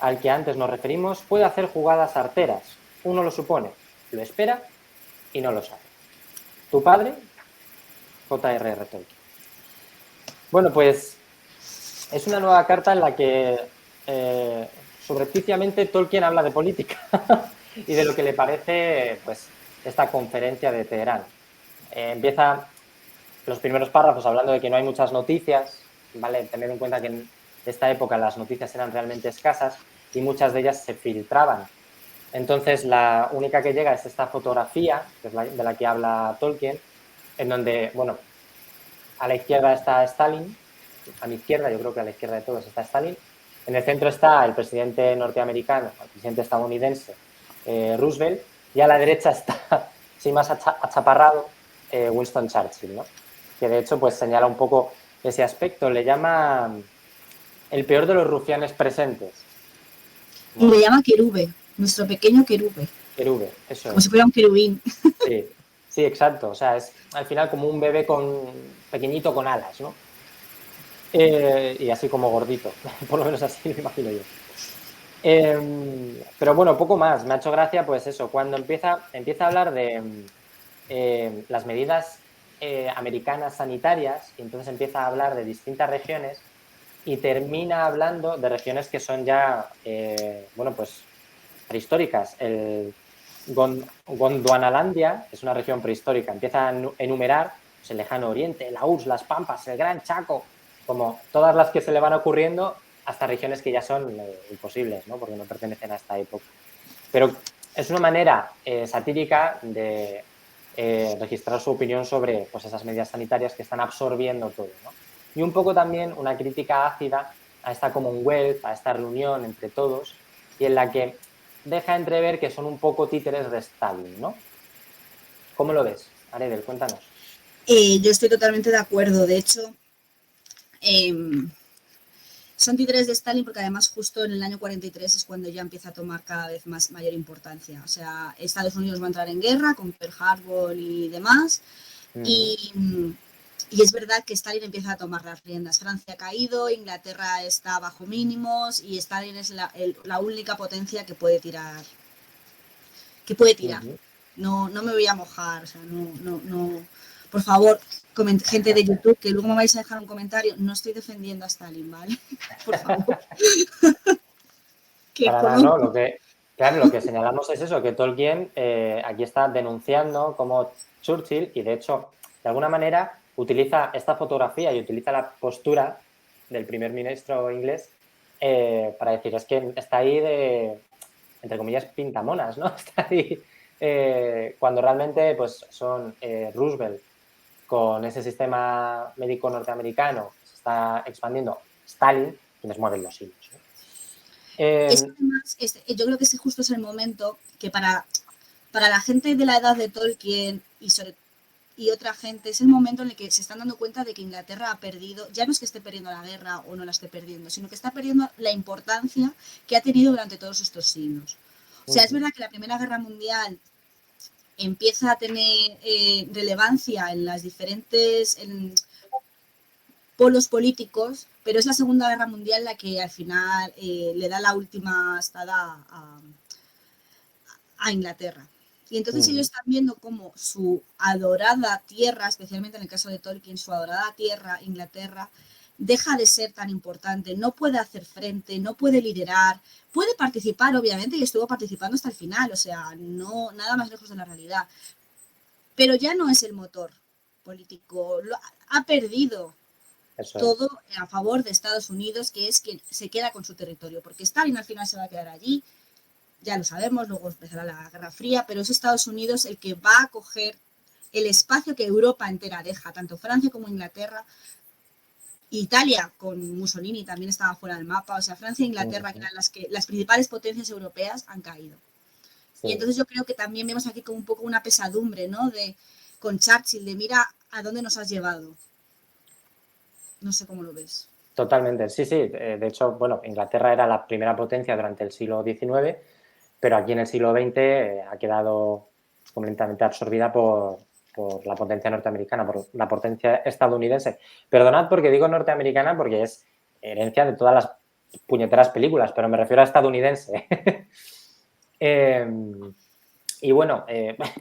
al que antes nos referimos, puede hacer jugadas arteras. Uno lo supone, lo espera y no lo sabe. Tu padre, J.R.R. Tolkien. Bueno, pues es una nueva carta en la que subrepticiamente Tolkien habla de política y de lo que le parece pues esta conferencia de Teherán. Empieza los primeros párrafos hablando de que no hay muchas noticias, ¿vale? Tener en cuenta que en esta época las noticias eran realmente escasas y muchas de ellas se filtraban. Entonces, la única que llega es esta fotografía, que es de la que habla Tolkien, en donde, bueno, a la izquierda está Stalin, a mi izquierda, yo creo que a la izquierda de todos está Stalin, en el centro está el presidente norteamericano, el presidente estadounidense, Roosevelt, y a la derecha está, sí, más achaparrado, Winston Churchill, ¿no? Que de hecho pues señala un poco ese aspecto, le llama el peor de los rufianes presentes. ¿No? Y le llama querube, nuestro pequeño querube. Querube, eso como es. Si fuera un querubín. Sí, sí, exacto, o sea, es al final como un bebé pequeñito con alas, ¿no? Y así como gordito, por lo menos así me imagino yo. Pero bueno, poco más, me ha hecho gracia pues eso, cuando empieza a hablar de las medidas americanas sanitarias, y entonces empieza a hablar de distintas regiones y termina hablando de regiones que son ya, bueno, pues prehistóricas. El Gondwanalandia es una región prehistórica, empieza a enumerar pues, el Lejano Oriente, la URSS, las Pampas, el Gran Chaco, como todas las que se le van ocurriendo hasta regiones que ya son imposibles, ¿no? Porque no pertenecen a esta época. Pero es una manera satírica de registrar su opinión sobre pues, esas medidas sanitarias que están absorbiendo todo, ¿no? Y un poco también una crítica ácida a esta Commonwealth, a esta reunión entre todos, y en la que deja entrever que son un poco títeres de Stalin, ¿no? ¿Cómo lo ves? Aredel, cuéntanos. Yo estoy totalmente de acuerdo. De hecho, son títeres de Stalin porque además justo en el año 43 es cuando ya empieza a tomar cada vez más mayor importancia. O sea, Estados Unidos va a entrar en guerra con Pearl Harbor y demás. Y, y es verdad que Stalin empieza a tomar las riendas. Francia ha caído, Inglaterra está bajo mínimos y Stalin es la única potencia que puede tirar. Que puede tirar. No, no me voy a mojar, o sea, no. Por favor, gente de YouTube, que luego me vais a dejar un comentario. No estoy defendiendo a Stalin, ¿vale? Por favor. Para nada, ¿no? Claro, lo que señalamos es eso, que Tolkien aquí está denunciando como Churchill, y de hecho, de alguna manera, utiliza esta fotografía y utiliza la postura del primer ministro inglés para decir, es que está ahí de, entre comillas, pintamonas, ¿no? Está ahí cuando realmente pues, son Roosevelt con ese sistema médico norteamericano que se está expandiendo, Stalin, quienes mueven los hilos, ¿no? Es que además, yo creo que ese justo es el momento que para la gente de la edad de Tolkien y otra gente, es el momento en el que se están dando cuenta de que Inglaterra ha perdido, ya no es que esté perdiendo la guerra o no la esté perdiendo, sino que está perdiendo la importancia que ha tenido durante todos estos siglos. O sea, es verdad que la Primera Guerra Mundial empieza a tener relevancia en las diferentes polos políticos, pero es la Segunda Guerra Mundial la que al final le da la última estada a Inglaterra. Y entonces ellos están viendo cómo su adorada tierra, especialmente en el caso de Tolkien, su adorada tierra, Inglaterra, deja de ser tan importante, no puede hacer frente, no puede liderar, puede participar, obviamente, y estuvo participando hasta el final, o sea, no nada más lejos de la realidad. Pero ya no es el motor político, ha perdido todo a favor de Estados Unidos, que es quien se queda con su territorio, porque Stalin al final se va a quedar allí, ya lo sabemos, luego empezará la Guerra Fría, pero es Estados Unidos el que va a coger el espacio que Europa entera deja, tanto Francia como Inglaterra. Italia con Mussolini también estaba fuera del mapa, o sea, Francia e Inglaterra, que eran las principales potencias europeas, han caído. Sí. Y entonces yo creo que también vemos aquí como un poco una pesadumbre, ¿no? Con Churchill, de mira a dónde nos has llevado. No sé cómo lo ves. Totalmente, sí, sí. De hecho, bueno, Inglaterra era la primera potencia durante el siglo XIX, pero aquí en el siglo XX ha quedado completamente absorbida por la potencia norteamericana, por la potencia estadounidense. Perdonad porque digo norteamericana porque es herencia de todas las puñeteras películas, pero me refiero a estadounidense. Y bueno,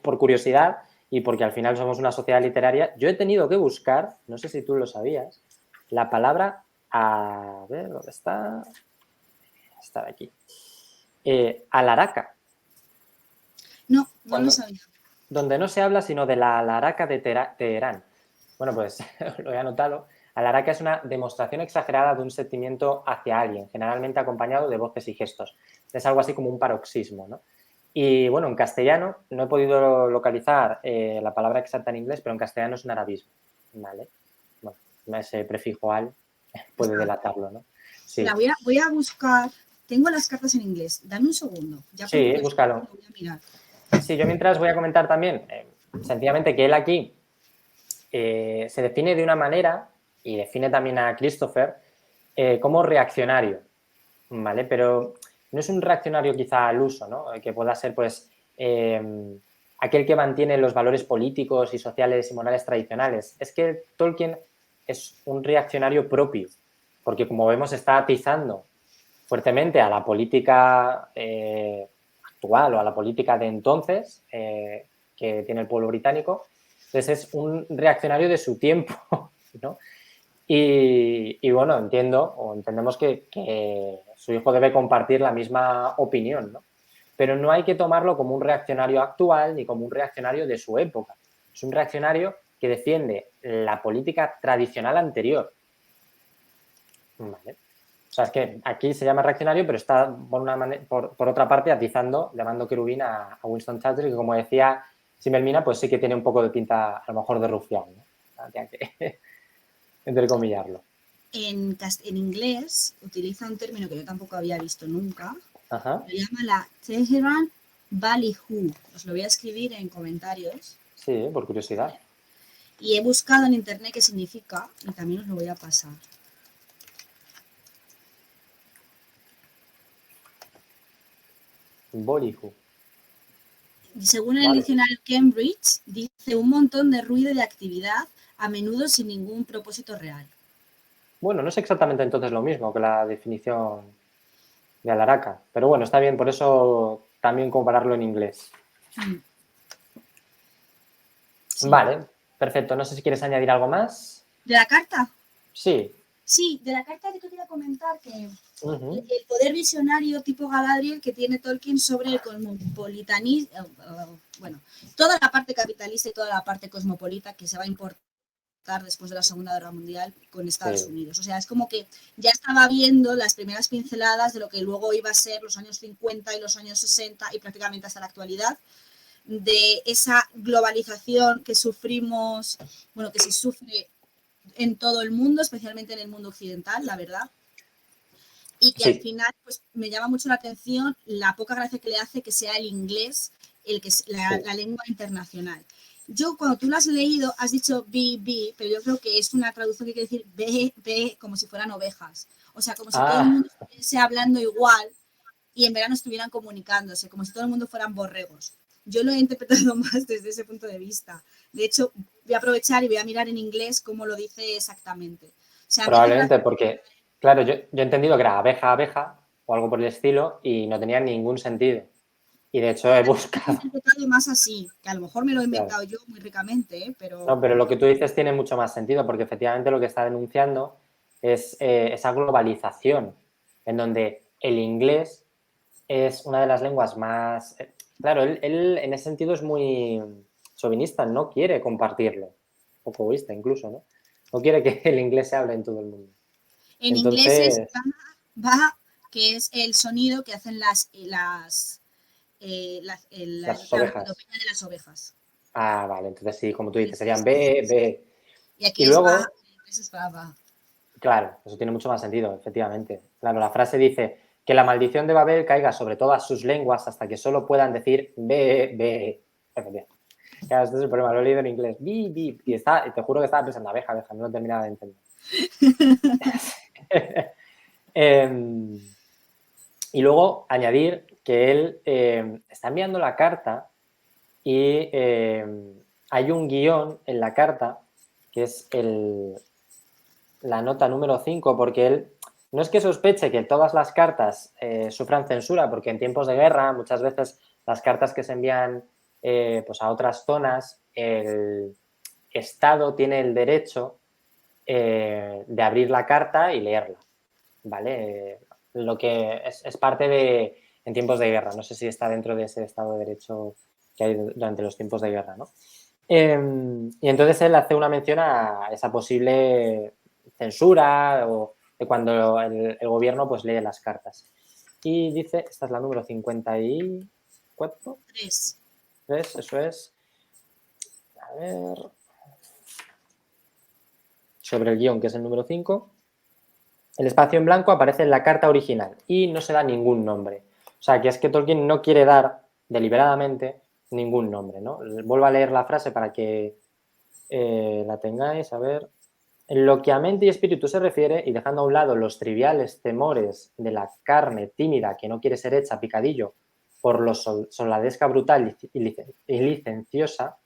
por curiosidad y porque al final somos una sociedad literaria, yo he tenido que buscar, no sé si tú lo sabías, la palabra, a ver, ¿dónde está? Está de aquí. Alaraca. No, no lo sabía. Donde no se habla sino de la alaraca de Teherán. Bueno, pues lo he anotado. Alaraca es una demostración exagerada de un sentimiento hacia alguien, generalmente acompañado de voces y gestos. Es algo así como un paroxismo, ¿no? Y bueno, en castellano no he podido localizar la palabra exacta en inglés, pero en castellano es un arabismo, ¿vale? Bueno, ese prefijo al puede delatarlo, ¿no? Sí. Voy a buscar. Tengo las cartas en inglés. Dame un segundo. Ya sí, búscalo. Voy a mirar. Sí, yo mientras voy a comentar también, sencillamente, que él aquí se define de una manera, y define también a Christopher, como reaccionario, ¿vale? Pero no es un reaccionario quizá al uso, ¿no? Que pueda ser, pues, aquel que mantiene los valores políticos y sociales y morales tradicionales. Es que Tolkien es un reaccionario propio, porque como vemos está atizando fuertemente a la política actual o a la política de entonces que tiene el pueblo británico. Entonces es un reaccionario de su tiempo, ¿no? Y bueno, entendemos que su hijo debe compartir la misma opinión, ¿no? Pero no hay que tomarlo como un reaccionario actual ni como un reaccionario de su época. Es un reaccionario que defiende la política tradicional anterior. ¿Vale? O sea, es que aquí se llama reaccionario, pero está por otra parte atizando, llamando querubín a Winston Churchill, que como decía Simelmina, pues sí que tiene un poco de pinta, a lo mejor, de rufián, ¿no? Habría que entrecomillarlo. En inglés utiliza un término que yo tampoco había visto nunca. Ajá. Lo llama la Tehran Ballyhoo. Os lo voy a escribir en comentarios. Sí, por curiosidad. Y he buscado en internet qué significa y también os lo voy a pasar. Ballyhoo. Según el Vale. diccionario Cambridge, dice un montón de ruido y de actividad, a menudo sin ningún propósito real. Bueno, no es exactamente entonces lo mismo que la definición de Alaraca, pero bueno, está bien, por eso también compararlo en inglés. Sí. Vale, perfecto. No sé si quieres añadir algo más. ¿De la carta? Sí. Sí, de la carta que te quería comentar que Uh-huh. el poder visionario tipo Galadriel que tiene Tolkien sobre el cosmopolitanismo, bueno, toda la parte capitalista y toda la parte cosmopolita que se va a importar después de la Segunda Guerra Mundial con Estados Unidos. O sea, es como que ya estaba viendo las primeras pinceladas de lo que luego iba a ser los años 50 y los años 60 y prácticamente hasta la actualidad, de esa globalización que sufrimos, bueno, que se sufre en todo el mundo, especialmente en el mundo occidental, la verdad. Y que al final pues, me llama mucho la atención la poca gracia que le hace que sea el inglés el que es la lengua internacional. Yo, cuando tú lo has leído, has dicho be, pero yo creo que es una traducción que quiere decir be, como si fueran ovejas. O sea, como si todo el mundo estuviese hablando igual y en verano estuvieran comunicándose, como si todo el mundo fueran borregos. Yo lo he interpretado más desde ese punto de vista. De hecho, voy a aprovechar y voy a mirar en inglés cómo lo dice exactamente. O sea, Probablemente porque, claro, yo he entendido que era abeja, abeja o algo por el estilo y no tenía ningún sentido. Y de hecho he buscado. He interpretado más así, que a lo mejor me lo he inventado yo muy ricamente, pero... No, pero lo que tú dices tiene mucho más sentido porque efectivamente lo que está denunciando es esa globalización en donde el inglés es una de las lenguas más... claro, él en ese sentido es muy chauvinista, no quiere compartirlo, un poco egoísta incluso, ¿no? No quiere que el inglés se hable en todo el mundo. En inglés es Entonces... ba, que es el sonido que hacen la las ovejas. onomatopeya de las ovejas. Ah, vale, entonces sí, como tú dices, serían B, B. Y aquí Y es ba, luego, en inglés es ba. claro, eso tiene mucho más sentido, efectivamente. Claro, la frase dice que la maldición de Babel caiga sobre todas sus lenguas hasta que solo puedan decir B, B. Efectivamente. Claro, este es el problema, lo he leído en inglés. Bi, bi. Y te juro que estaba pensando abeja, abeja, no lo terminaba de entender. Y luego añadir que él está enviando la carta y hay un guión en la carta que es la nota número 5, porque él no es que sospeche que todas las cartas sufran censura, porque en tiempos de guerra muchas veces las cartas que se envían pues a otras zonas, el Estado tiene el derecho de abrir la carta y leerla, ¿vale? Lo que es parte de en tiempos de guerra, no sé si está dentro de ese Estado de Derecho que hay durante los tiempos de guerra, ¿no? Y entonces él hace una mención a esa posible censura o de cuando el gobierno pues lee las cartas. Y dice, esta es la número 54. 3. 3, eso es. A ver. Sobre el guión, que es el número 5. El espacio en blanco aparece en la carta original y no se da ningún nombre. O sea, que es que Tolkien no quiere dar deliberadamente ningún nombre, ¿no? Vuelvo a leer la frase para que la tengáis, a ver. En lo que a mente y espíritu se refiere, y dejando a un lado los triviales temores de la carne tímida que no quiere ser hecha picadillo por lo soldadesca brutal y licenciosa,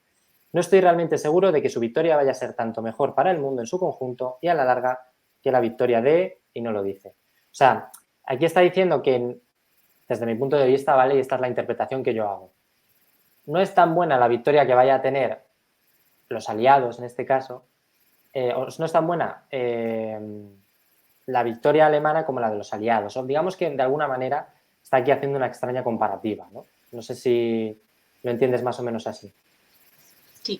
no estoy realmente seguro de que su victoria vaya a ser tanto mejor para el mundo en su conjunto y a la larga que la victoria de, y no lo dice. O sea, aquí está diciendo que, desde mi punto de vista, ¿vale? Y esta es la interpretación que yo hago. No es tan buena la victoria que vaya a tener los aliados, en este caso, no es tan buena la victoria alemana como la de los aliados. O digamos que, de alguna manera, está aquí haciendo una extraña comparativa, ¿no? No sé si lo entiendes más o menos así. Sí.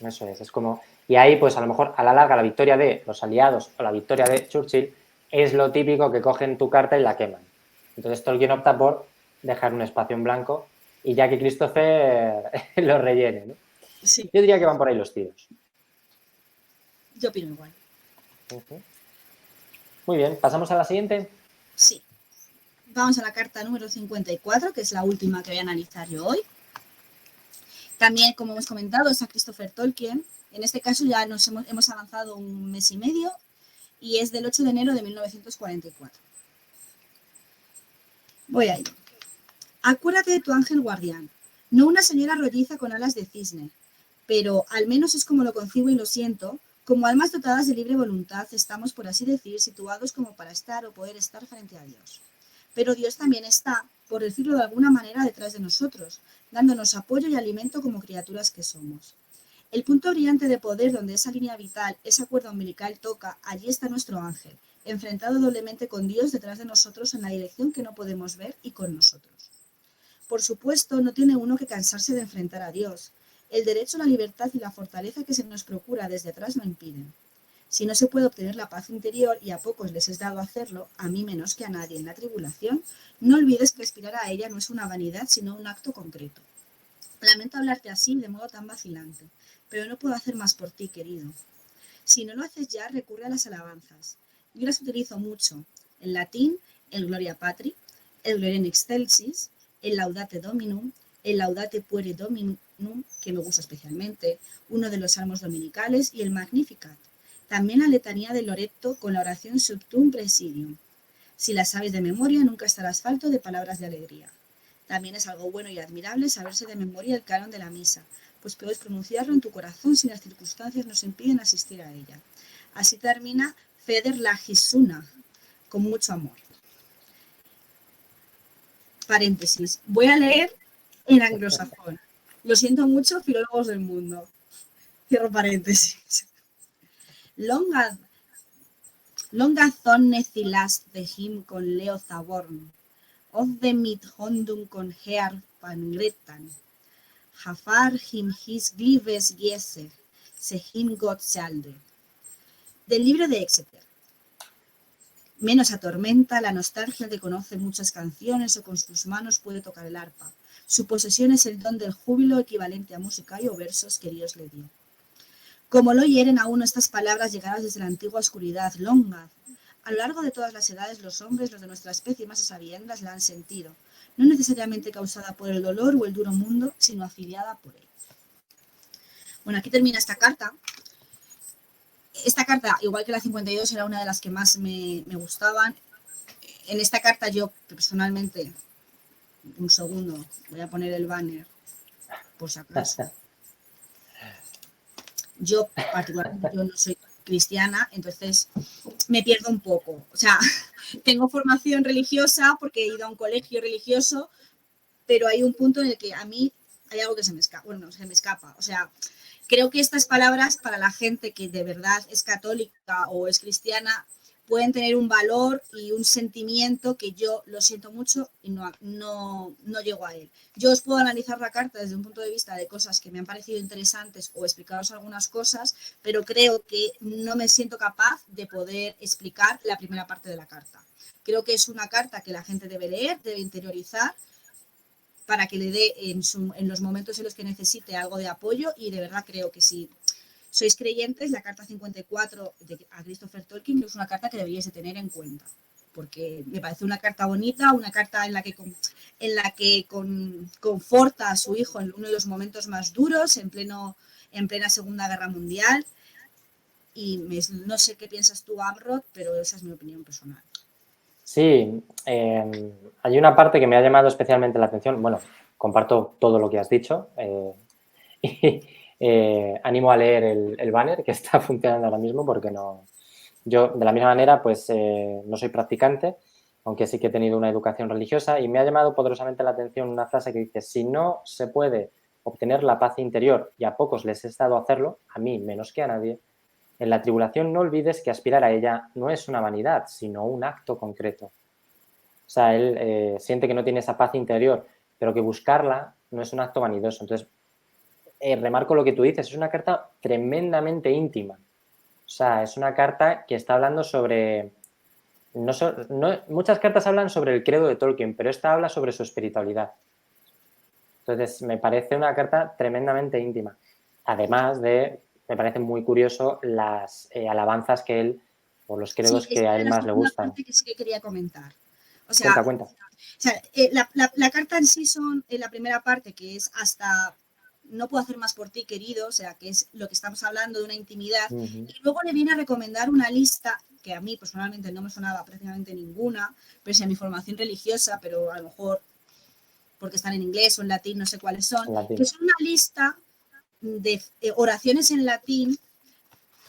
Eso es como... Y ahí, pues, a lo mejor, a la larga, la victoria de los aliados o la victoria de Churchill es lo típico que cogen tu carta y la queman. Entonces Tolkien opta por dejar un espacio en blanco y ya que Christopher lo rellene, ¿no? Sí, Yo diría que van por ahí los tiros. yo opino igual. Muy bien, pasamos a la siguiente. Sí. Vamos a la carta número 54, que es la última que voy a analizar yo hoy. También, como hemos comentado, es a Christopher Tolkien. En este caso ya hemos avanzado un mes y medio y es del 8 de enero de 1944. Voy a ello. Acuérdate de tu ángel guardián, no una señora rolliza con alas de cisne, pero al menos es como lo concibo y lo siento, como almas dotadas de libre voluntad estamos, por así decir, situados como para estar o poder estar frente a Dios. Pero Dios también está, por decirlo de alguna manera, detrás de nosotros, dándonos apoyo y alimento como criaturas que somos. El punto brillante de poder donde esa línea vital, esa cuerda umbilical toca, allí está nuestro ángel, enfrentado doblemente con Dios detrás de nosotros en la dirección que no podemos ver y con nosotros. Por supuesto, no tiene uno que cansarse de enfrentar a Dios. El derecho, la libertad y la fortaleza que se nos procura desde atrás lo impiden. Si no se puede obtener la paz interior, y a pocos les es dado hacerlo, a mí menos que a nadie en la tribulación, no olvides que aspirar a ella no es una vanidad, sino un acto concreto. Lamento hablarte así, de modo tan vacilante, pero no puedo hacer más por ti, querido. Si no lo haces ya, recurre a las alabanzas. Yo las utilizo mucho. En latín, el Gloria Patri, el Gloria in Excelsis, el Laudate Dominum, el Laudate Pueri Dominum, que me gusta especialmente, uno de los salmos dominicales, y el Magnificat. También la letanía de Loreto con la oración Subtum Presidium. Si la sabes de memoria, nunca estarás falto de palabras de alegría. También es algo bueno y admirable saberse de memoria el canon de la misa, pues puedes pronunciarlo en tu corazón si las circunstancias nos impiden asistir a ella. Así termina Feder Lagisuna, con mucho amor. Paréntesis. Voy a leer en anglosajón. Lo siento mucho, filólogos del mundo. Cierro paréntesis. Longa thonne thilast de him con Leo Zaborn, of the mid hondum con Hear Pangretan, Jafar him his glives gieser, se him Gottschalde. Del libro de Exeter. Menos atormenta la nostalgia que conoce muchas canciones o con sus manos puede tocar el arpa. Su posesión es el don del júbilo equivalente a música y o versos que Dios le dio. Como lo hieren aún estas palabras llegadas desde la antigua oscuridad, Longad. A lo largo de todas las edades, los hombres, los de nuestra especie más a sabiendas, la han sentido, no necesariamente causada por el dolor o el duro mundo, sino afiliada por él. Bueno, aquí termina esta carta. Esta carta, igual que la 52, era una de las que más me gustaban. En esta carta yo, personalmente, un segundo, voy a poner el banner, por si acaso. Yo, particularmente, yo no soy cristiana, entonces me pierdo un poco. O sea, tengo formación religiosa porque he ido a un colegio religioso, pero hay un punto en el que a mí hay algo que se me escapa. Bueno, se me escapa. O sea, creo que estas palabras para la gente que de verdad es católica o es cristiana pueden tener un valor y un sentimiento que yo lo siento mucho y no llego a él. Yo os puedo analizar la carta desde un punto de vista de cosas que me han parecido interesantes o explicaros algunas cosas, pero creo que no me siento capaz de poder explicar la primera parte de la carta. Creo que es una carta que la gente debe leer, debe interiorizar para que le dé en los momentos en los que necesite algo de apoyo, y de verdad creo que si sois creyentes, la carta 54 a Christopher Tolkien es una carta que deberíais de tener en cuenta, porque me parece una carta bonita, una carta en la que conforta a su hijo en uno de los momentos más duros, en plena Segunda Guerra Mundial, y no sé qué piensas tú, Amrod, pero esa es mi opinión personal. Sí, hay una parte que me ha llamado especialmente la atención. Bueno, comparto todo lo que has dicho. Y animo a leer el banner que está funcionando ahora mismo porque no... Yo, de la misma manera, pues no soy practicante, aunque sí que he tenido una educación religiosa, y me ha llamado poderosamente la atención una frase que dice: si no se puede obtener la paz interior, y a pocos les he estado hacerlo, a mí menos que a nadie, en la tribulación no olvides que aspirar a ella no es una vanidad, sino un acto concreto. O sea, él siente que no tiene esa paz interior, pero que buscarla no es un acto vanidoso. Entonces, remarco lo que tú dices, es una carta tremendamente íntima. O sea, es una carta que está hablando sobre muchas cartas hablan sobre el credo de Tolkien, pero esta habla sobre su espiritualidad. Entonces, me parece una carta tremendamente íntima. Además de, me parece muy curioso las alabanzas que él, o los Sí, credos que esta a era él la más le segunda gustan. parte que sí que quería comentar. O Cuenta, sea, cuenta. la carta en sí son en la primera parte, que es hasta no puedo hacer más por ti, querido, o sea, que es lo que estamos hablando de una intimidad. Y luego le viene a recomendar una lista que a mí personalmente no me sonaba prácticamente ninguna, pese a mi formación religiosa, pero a lo mejor porque están en inglés o en latín, no sé cuáles son, En que latín. son una lista de oraciones en latín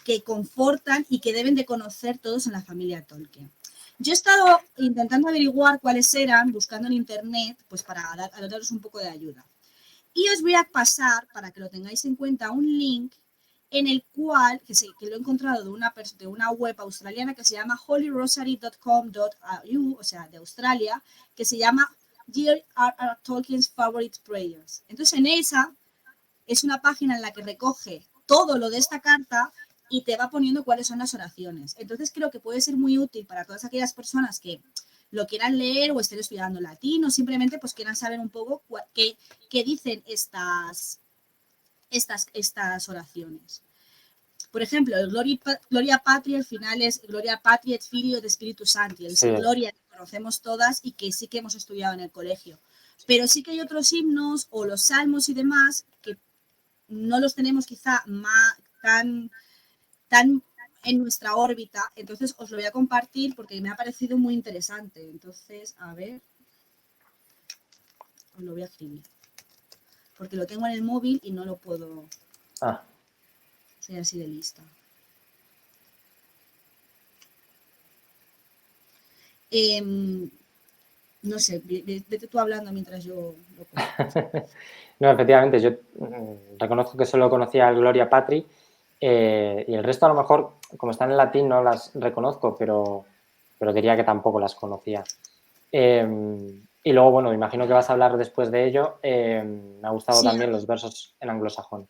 que confortan y que deben de conocer todos en la familia Tolkien. Yo he estado intentando averiguar cuáles eran, buscando en internet, pues para daros un poco de ayuda. Y os voy a pasar, para que lo tengáis en cuenta, un link en el cual, que lo he encontrado de una web australiana que se llama holyrosary.com.au, o sea, de Australia, que se llama J.R.R. Tolkien's Favorite Prayers. Entonces, en esa es una página en la que recoge todo lo de esta carta y te va poniendo cuáles son las oraciones. Entonces, creo que puede ser muy útil para todas aquellas personas que lo quieran leer o estén estudiando latín o simplemente pues quieran saber un poco qué dicen estas oraciones. Por ejemplo, el Gloria Patri al final es Gloria Patri et Filio de Espíritu Santi, el Sí. Gloria que conocemos todas y que sí que hemos estudiado en el colegio. Pero sí que hay otros himnos o los salmos y demás que no los tenemos quizá tan en nuestra órbita, entonces os lo voy a compartir porque me ha parecido muy interesante. Entonces, a ver, os lo voy a escribir. Porque lo tengo en el móvil y no lo puedo. Soy así de lista. No sé, vete tú hablando mientras yo lo cuento. No, efectivamente, yo reconozco que solo conocía el Gloria Patri y el resto a lo mejor, como están en latín, no las reconozco, pero diría que tampoco las conocía. Y luego, bueno, imagino que vas a hablar después de ello. Me ha gustado también los versos en anglosajón.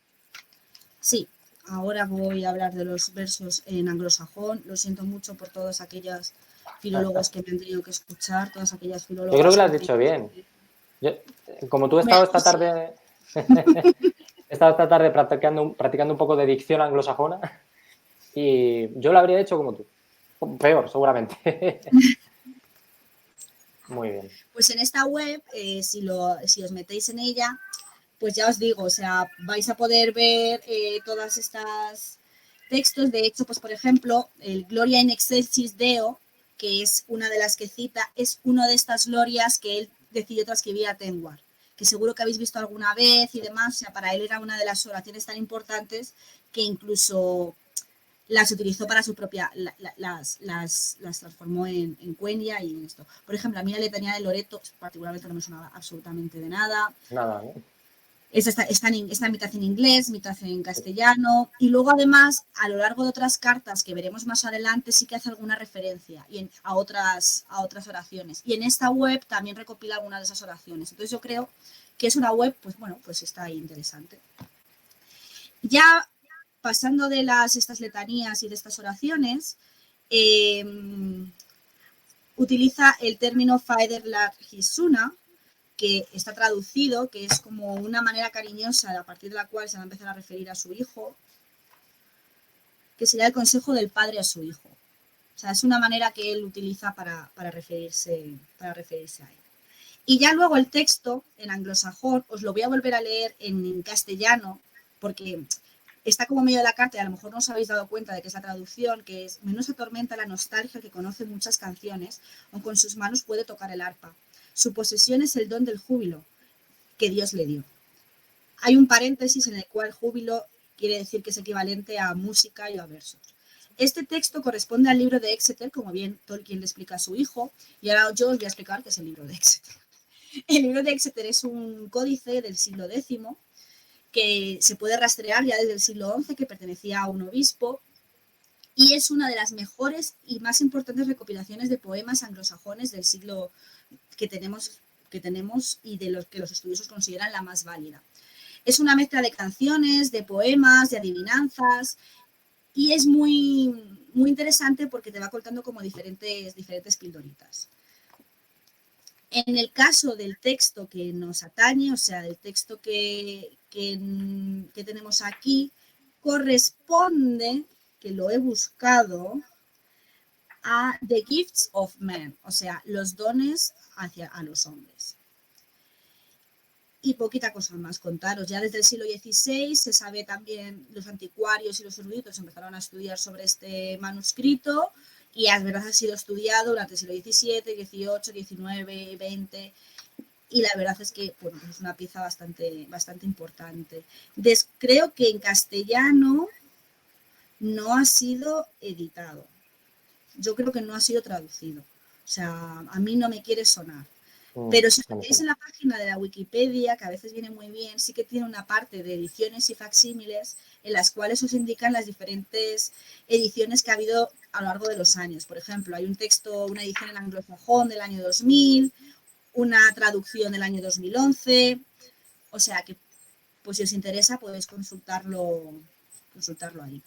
Sí, ahora voy a hablar de los versos en anglosajón. Lo siento mucho por todos aquellos filólogos que me han tenido que escuchar, todas aquellas filólogas. Yo creo que lo has dicho bien. Como tú he estado esta tarde, practicando un poco de dicción anglosajona y yo lo habría hecho como tú. Peor, seguramente. Muy bien. Pues en esta web, si os metéis en ella, pues ya os digo, o sea, vais a poder ver todas estas textos. De hecho, pues por ejemplo, el Gloria in Excelsis Deo, que es una de las que cita, es una de estas glorias que él decidió transcribir a Tengwar, que seguro que habéis visto alguna vez y demás. O sea, para él era una de las oraciones tan importantes que incluso las utilizó para su propia, las transformó en Quenya y en esto. Por ejemplo, a mí la letanía de Loreto particularmente no me sonaba absolutamente de nada. Nada, ¿no? Está mitad en inglés, mitad en castellano, y luego además a lo largo de otras cartas que veremos más adelante sí que hace alguna referencia a otras oraciones. Y en esta web también recopila algunas de esas oraciones. Entonces yo creo que es una web, pues bueno, pues está ahí interesante. Ya pasando de estas letanías y de estas oraciones, utiliza el término Faederlar Hisuna, que está traducido, que es como una manera cariñosa a partir de la cual se va a empezar a referir a su hijo, que sería el consejo del padre a su hijo. O sea, es una manera que él utiliza para referirse a él. Y ya luego el texto en anglosajón, os lo voy a volver a leer en castellano, porque está como medio de la carta y a lo mejor no os habéis dado cuenta de que es la traducción, que es: menos atormenta la nostalgia que conoce muchas canciones, aunque con sus manos puede tocar el arpa. Su posesión es el don del júbilo que Dios le dio. Hay un paréntesis en el cual júbilo quiere decir que es equivalente a música y a versos. Este texto corresponde al libro de Exeter, como bien Tolkien le explica a su hijo, y ahora yo os voy a explicar qué es el libro de Exeter. El libro de Exeter es un códice del siglo X que se puede rastrear ya desde el siglo XI, que pertenecía a un obispo, y es una de las mejores y más importantes recopilaciones de poemas anglosajones del siglo que tenemos y de los que los estudiosos consideran la más válida. Es una mezcla de canciones, de poemas, de adivinanzas, y es muy, muy interesante porque te va contando como diferentes pildoritas. En el caso del texto que nos atañe, o sea, del texto que tenemos aquí, corresponde, que lo he buscado, a The Gifts of Men, o sea, los dones a los hombres. Y poquita cosa más contaros. Ya desde el siglo XVI se sabe también, los anticuarios y los eruditos empezaron a estudiar sobre este manuscrito y es verdad ha sido estudiado durante el siglo XVII, XVIII, XIX, XX y la verdad es que bueno, es una pieza bastante importante. Creo que en castellano no ha sido editado. Yo creo que no ha sido traducido. O sea, a mí no me quiere sonar. Pero si os metéis en la página de la Wikipedia, que a veces viene muy bien, sí que tiene una parte de ediciones y facsímiles en las cuales os indican las diferentes ediciones que ha habido a lo largo de los años. Por ejemplo, hay un texto, una edición en anglosajón del año 2000, una traducción del año 2011. O sea que, pues si os interesa, podéis consultarlo ahí.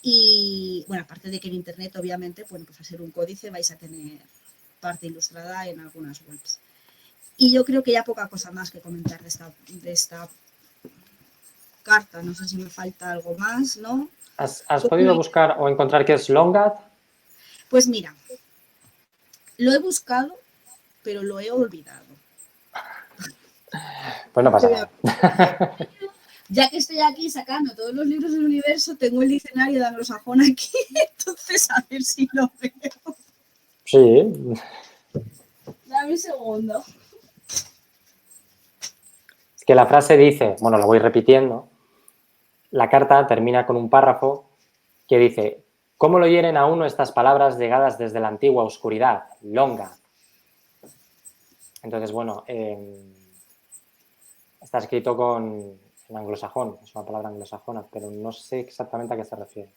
Y bueno, aparte de que en internet, obviamente, bueno, pues al ser un códice vais a tener parte ilustrada en algunas webs. Y yo creo que ya poca cosa más que comentar de esta carta. No sé si me falta algo más, ¿no? ¿Has podido buscar o encontrar qué es Longat? Pues mira, lo he buscado, pero lo he olvidado. Pues no pasa nada. Ya que estoy aquí sacando todos los libros del universo, tengo el diccionario de anglosajón aquí, entonces a ver si lo veo. Sí. Dame un segundo. Es que la frase dice, bueno, lo voy repitiendo, la carta termina con un párrafo que dice, ¿cómo lo hieren a uno estas palabras llegadas desde la antigua oscuridad? Longat. Entonces, bueno, está escrito en anglosajón, es una palabra anglosajona, pero no sé exactamente a qué se refiere.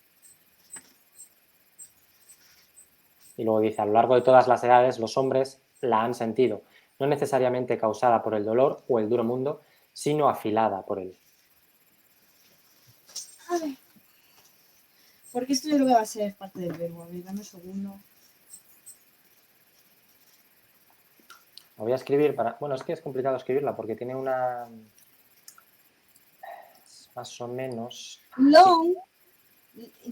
Y luego dice, a lo largo de todas las edades los hombres la han sentido, no necesariamente causada por el dolor o el duro mundo, sino afilada por él. A ver. Porque esto yo creo que va a ser parte del verbo. A ver, dame un segundo. Lo voy a escribir para... Bueno, es que es complicado escribirla porque tiene una... más o menos... Long,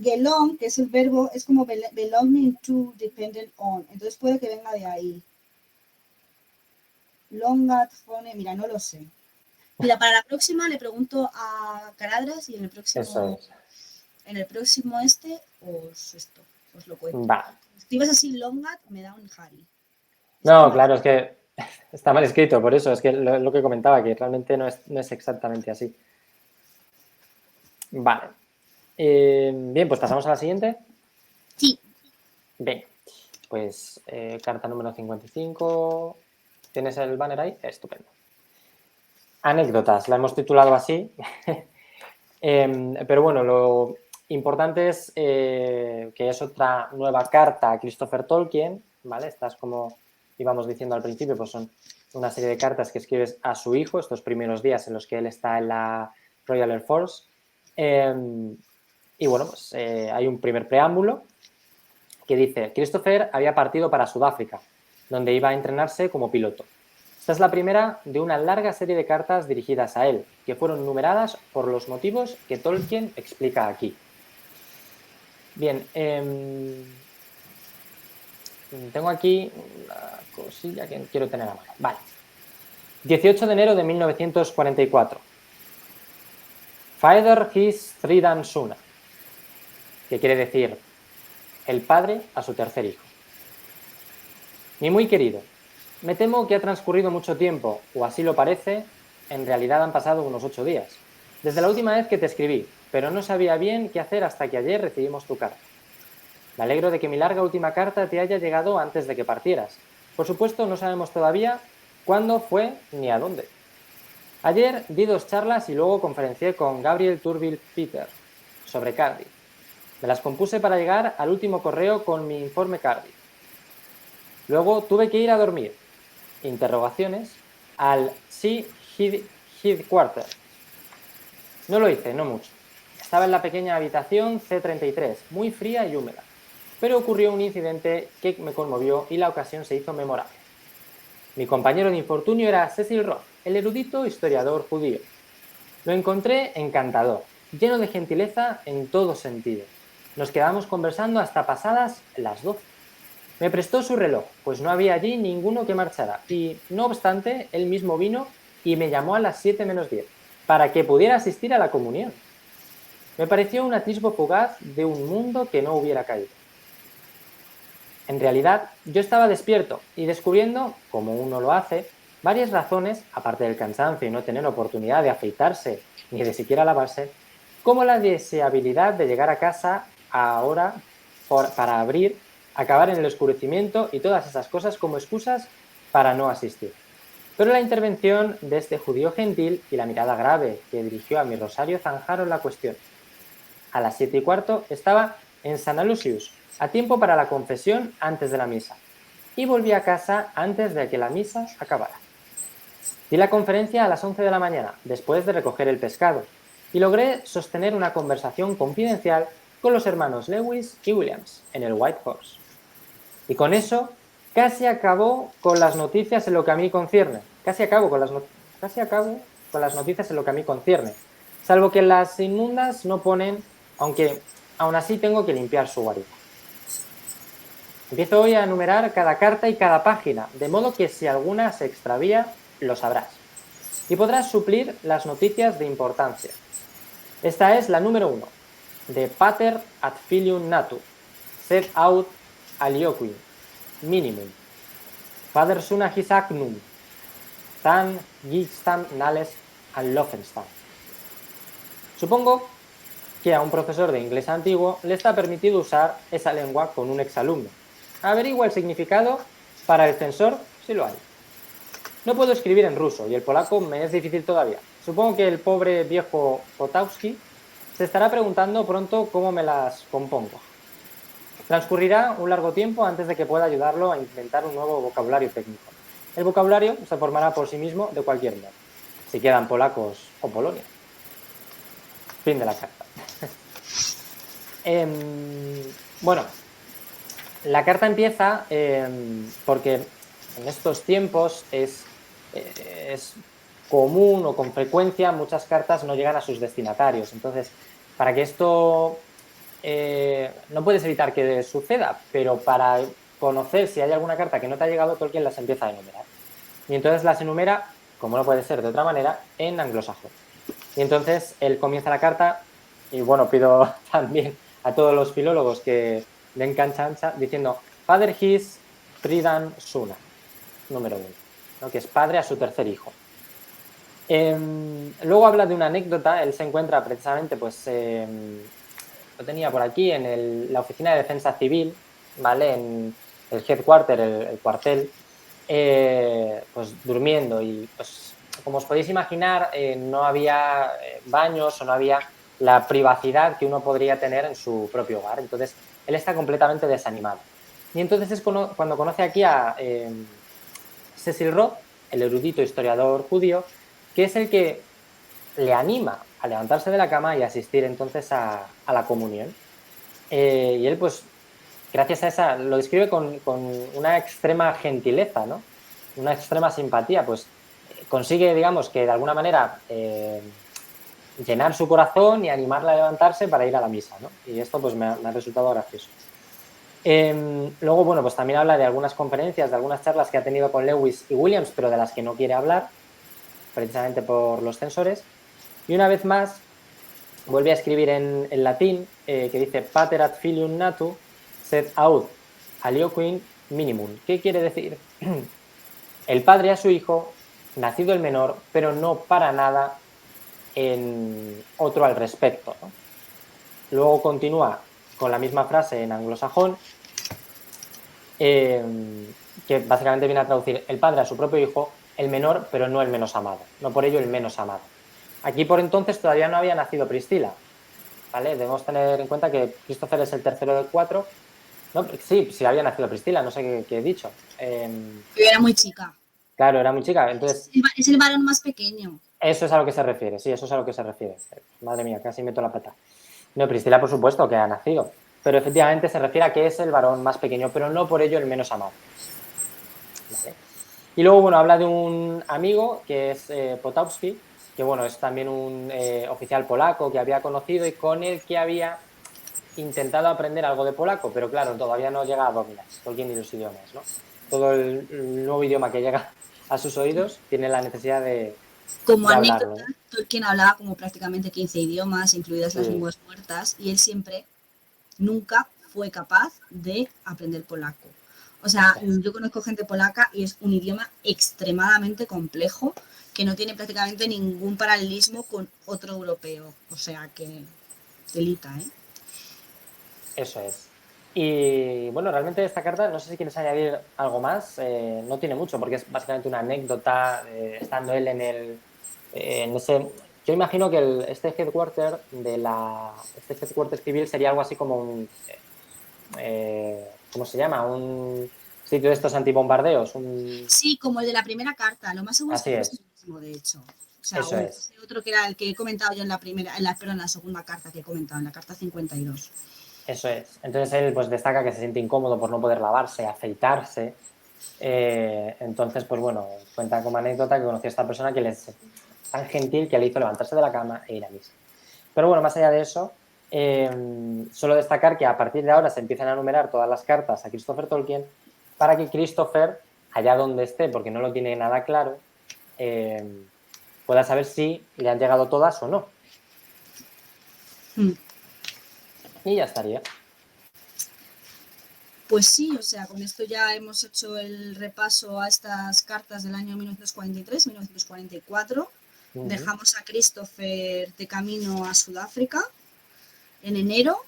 gelong, que es el verbo, es como belonging to, dependent on. Entonces puede que venga de ahí. Longat pone, mira, no lo sé. Mira, para la próxima le pregunto a Caradras y en el próximo, Eso es. os lo cuento. Va. Si vas así Longat, me da un Harry. No, claro, es que está mal escrito, por eso, es que lo que comentaba, que realmente no es exactamente así. Vale. Bien, pues pasamos a la siguiente. Sí. Bien, pues carta número 55. ¿Tienes el banner ahí? Estupendo. Anécdotas, la hemos titulado así. Pero bueno, lo importante es que es otra nueva carta a Christopher Tolkien, ¿vale? Estas, como íbamos diciendo al principio, pues son una serie de cartas que escribes a su hijo estos primeros días en los que él está en la Royal Air Force. Y bueno, pues hay un primer preámbulo que dice, Christopher había partido para Sudáfrica, donde iba a entrenarse como piloto. Esta es la primera de una larga serie de cartas dirigidas a él, que fueron numeradas por los motivos que Tolkien explica aquí. Bien, tengo aquí una cosilla que quiero tener a mano. Vale. 18 de enero de 1944. Faeder his thridan suna, que quiere decir el padre a su tercer hijo. Mi muy querido, me temo que ha transcurrido mucho tiempo, o así lo parece, en realidad han pasado unos 8 días, desde la última vez que te escribí, pero no sabía bien qué hacer hasta que ayer recibimos tu carta. Me alegro de que mi larga última carta te haya llegado antes de que partieras. Por supuesto, no sabemos todavía cuándo fue ni a dónde. Ayer di 2 charlas y luego conferencié con Gabriel Turville Peter sobre Cardiff. Me las compuse para llegar al último correo con mi informe Cardiff. Luego tuve que ir a dormir, interrogaciones, al Sea Headquarter. No lo hice, no mucho. estaba en la pequeña habitación C33, muy fría y húmeda. Pero ocurrió un incidente que me conmovió y la ocasión se hizo memorable. Mi compañero de infortunio era Cecil Roth, el erudito historiador judío. Lo encontré encantador, lleno de gentileza en todo sentido. Nos quedamos conversando hasta pasadas las 12. Me prestó su reloj, pues no había allí ninguno que marchara, y, no obstante, él mismo vino y me llamó a las 7 menos 10, para que pudiera asistir a la comunión. Me pareció un atisbo fugaz de un mundo que no hubiera caído. En realidad, yo estaba despierto y descubriendo, como uno lo hace, varias razones, aparte del cansancio y no tener oportunidad de afeitarse ni de siquiera lavarse, como la deseabilidad de llegar a casa ahora para abrir, acabar en el oscurecimiento y todas esas cosas como excusas para no asistir. Pero la intervención de este judío gentil y la mirada grave que dirigió a mi rosario zanjaron la cuestión. A las 7:15 estaba en San Alusius, a tiempo para la confesión antes de la misa, y volví a casa antes de que la misa acabara. Di la conferencia a las 11 de la mañana, después de recoger el pescado, y logré sostener una conversación confidencial con los hermanos Lewis y Williams en el White Horse. Y con eso casi acabó con las noticias en lo que a mí concierne. Casi acabo con las noticias en lo que a mí concierne. Salvo que las inmundas no ponen, aunque aún así tengo que limpiar su guarida. Empiezo hoy a enumerar cada carta y cada página, de modo que si alguna se extravía, lo sabrás. Y podrás suplir las noticias de importancia. Esta es la número 1, de Pater ad filium natu, sed aut alioquim, minimum. Fader suna his agnum, tan gistam nales an Lofenstam. Supongo que a un profesor de inglés antiguo le está permitido usar esa lengua con un exalumno. Averigua el significado para el censor si lo hay. No puedo escribir en ruso y el polaco me es difícil todavía. Supongo que el pobre viejo Potowski se estará preguntando pronto cómo me las compongo. Transcurrirá un largo tiempo antes de que pueda ayudarlo a inventar un nuevo vocabulario técnico. El vocabulario se formará por sí mismo de cualquier modo, si quedan polacos o Polonia. Fin de la carta. Bueno, la carta empieza porque en estos tiempos es común o con frecuencia muchas cartas no llegan a sus destinatarios. Entonces, para que esto no puedes evitar que suceda, pero para conocer si hay alguna carta que no te ha llegado, Tolkien las empieza a enumerar. Y entonces las enumera, como no puede ser de otra manera, en anglosajón. Y entonces él comienza la carta, y bueno, pido también a todos los filólogos que den cancha ancha, diciendo Father his Pridan Suna, número 1, ¿no? Que es padre a su tercer hijo. Luego habla de una anécdota. Él se encuentra precisamente, pues, lo tenía por aquí, en la oficina de defensa civil, ¿vale? En el headquarter, el cuartel, pues durmiendo, y pues como os podéis imaginar, no había baños o no había la privacidad que uno podría tener en su propio hogar. Entonces, él está completamente desanimado. Y entonces es cuando conoce aquí a Cecil Roth, el erudito historiador judío, que es el que le anima a levantarse de la cama y asistir entonces a la comunión. Y él, pues, gracias a esa, lo describe con una extrema gentileza, ¿no? Una extrema simpatía, pues consigue, digamos, que de alguna manera llenar su corazón y animarla a levantarse para ir a la misa, ¿no? Y esto pues me ha resultado gracioso. Luego, bueno, pues también habla de algunas conferencias, de algunas charlas que ha tenido con Lewis y Williams, pero de las que no quiere hablar, precisamente por los censores. Y una vez más, vuelve a escribir en latín, que dice Pater ad filium natu, sed aut alioquim minimum. ¿Qué quiere decir? El padre a su hijo, nacido el menor, pero no para nada en otro al respecto, ¿no? Luego continúa con la misma frase en anglosajón, que básicamente viene a traducir el padre a su propio hijo, el menor, pero no el menos amado. No por ello el menos amado. Aquí por entonces todavía no había nacido Priscila, ¿vale? Debemos tener en cuenta que Christopher es el tercero de 4. No, sí había nacido Priscila, no sé qué he dicho. Era muy chica. Claro, era muy chica. Entonces, es el varón más pequeño. Eso es a lo que se refiere, sí, eso es a lo que se refiere. Madre mía, casi meto la pata. No, Priscila, por supuesto, que ha nacido. Pero efectivamente se refiere a que es el varón más pequeño, pero no por ello el menos amado. ¿Vale? Y luego, bueno, habla de un amigo que es Potowski, que, bueno, es también un oficial polaco que había conocido y con el que había intentado aprender algo de polaco, pero claro, todavía no llega a dominar Tolkien ni los idiomas, ¿no? Todo el nuevo idioma que llega a sus oídos tiene la necesidad Como de hablarlo, anécdota, ¿no? Tolkien hablaba como prácticamente 15 idiomas, incluidas las Sí, lenguas muertas, y él siempre, nunca fue capaz de aprender polaco. O sea, eso es. yo conozco gente polaca y es un idioma extremadamente complejo que no tiene prácticamente ningún paralelismo con otro europeo. O sea que delita, ¿eh? Eso es. Y bueno, realmente esta carta, no sé si quieres añadir algo más, no tiene mucho, porque es básicamente una anécdota, estando él en ese... Yo imagino que este headquarter este headquarter civil sería algo así como un, ¿cómo se llama? Un sitio de estos antibombardeos, Sí, como el de la primera carta. Lo más seguro es que así fuese es, el mismo, de hecho. O sea, eso es, ese otro que era el que he comentado yo en la primera, perdón, en la segunda carta que he comentado, en la carta 52. eso es. Entonces él pues destaca que se siente incómodo por no poder lavarse, afeitarse. Entonces, pues bueno, cuenta como anécdota que conoció a esta persona que es tan gentil que le hizo levantarse de la cama e ir a misa. Pero bueno, más allá de eso, solo destacar que a partir de ahora se empiezan a enumerar todas las cartas a Christopher Tolkien para que Christopher, allá donde esté, porque no lo tiene nada claro, pueda saber si le han llegado todas o no. Hmm. Y ya estaría. Pues sí, o sea, con esto ya hemos hecho el repaso a estas cartas del año 1943-1944. Uh -huh. Dejamos a Christopher de camino a Sudáfrica en enero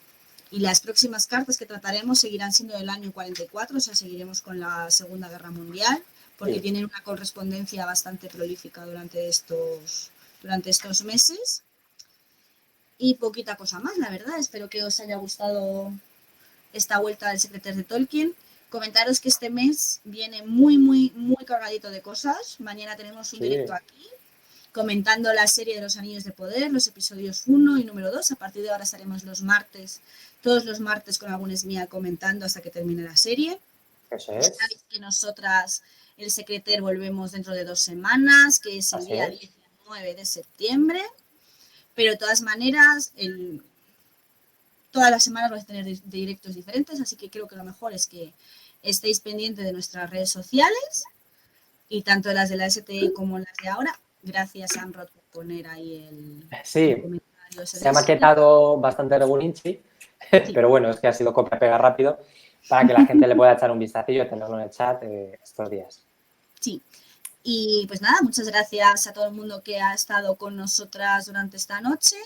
y las próximas cartas que trataremos seguirán siendo del año 44, o sea, seguiremos con la Segunda Guerra Mundial, porque Sí. tienen una correspondencia bastante prolífica durante estos meses. Y poquita cosa más, la verdad. Espero que os haya gustado esta vuelta del secretario de Tolkien. Comentaros que este mes viene muy, muy, muy cargadito de cosas. Mañana tenemos un Sí, directo aquí comentando la serie de los Anillos de Poder, los episodios 1 y número 2. A partir de ahora estaremos los martes, todos los martes con algún esmía comentando hasta que termine la serie. eso Ya es. sabéis que nosotras, el secretario, volvemos dentro de 2 semanas, que es el Así día es. 19 de septiembre. Pero de todas maneras, todas las semanas vais a tener directos diferentes, así que creo que lo mejor es que estéis pendientes de nuestras redes sociales y tanto las de la STE como las de ahora. Gracias, Amrod, por poner ahí el Sí, comentario ese se ha de sí. maquetado bastante regulinchi, Sí, pero bueno, es que ha sido copia-pega rápido para que la gente le pueda echar un vistacillo y tenerlo en el chat estos días. sí. Y pues nada, muchas gracias a todo el mundo que ha estado con nosotras durante esta noche.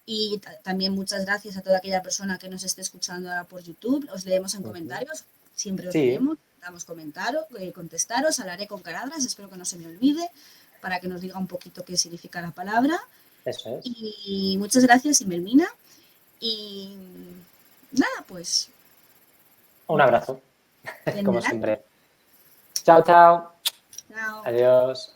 Y también muchas gracias a toda aquella persona que nos esté escuchando ahora por YouTube. Os leemos en comentarios, siempre os Sí, leemos, damos comentarios, contestaros, hablaré con Caradras, espero que no se me olvide, para que nos diga un poquito qué significa la palabra. eso es. Y muchas gracias, Imelmina. Y nada, pues Un abrazo, como tendrá. siempre. Chao, chao. Chao. Adiós.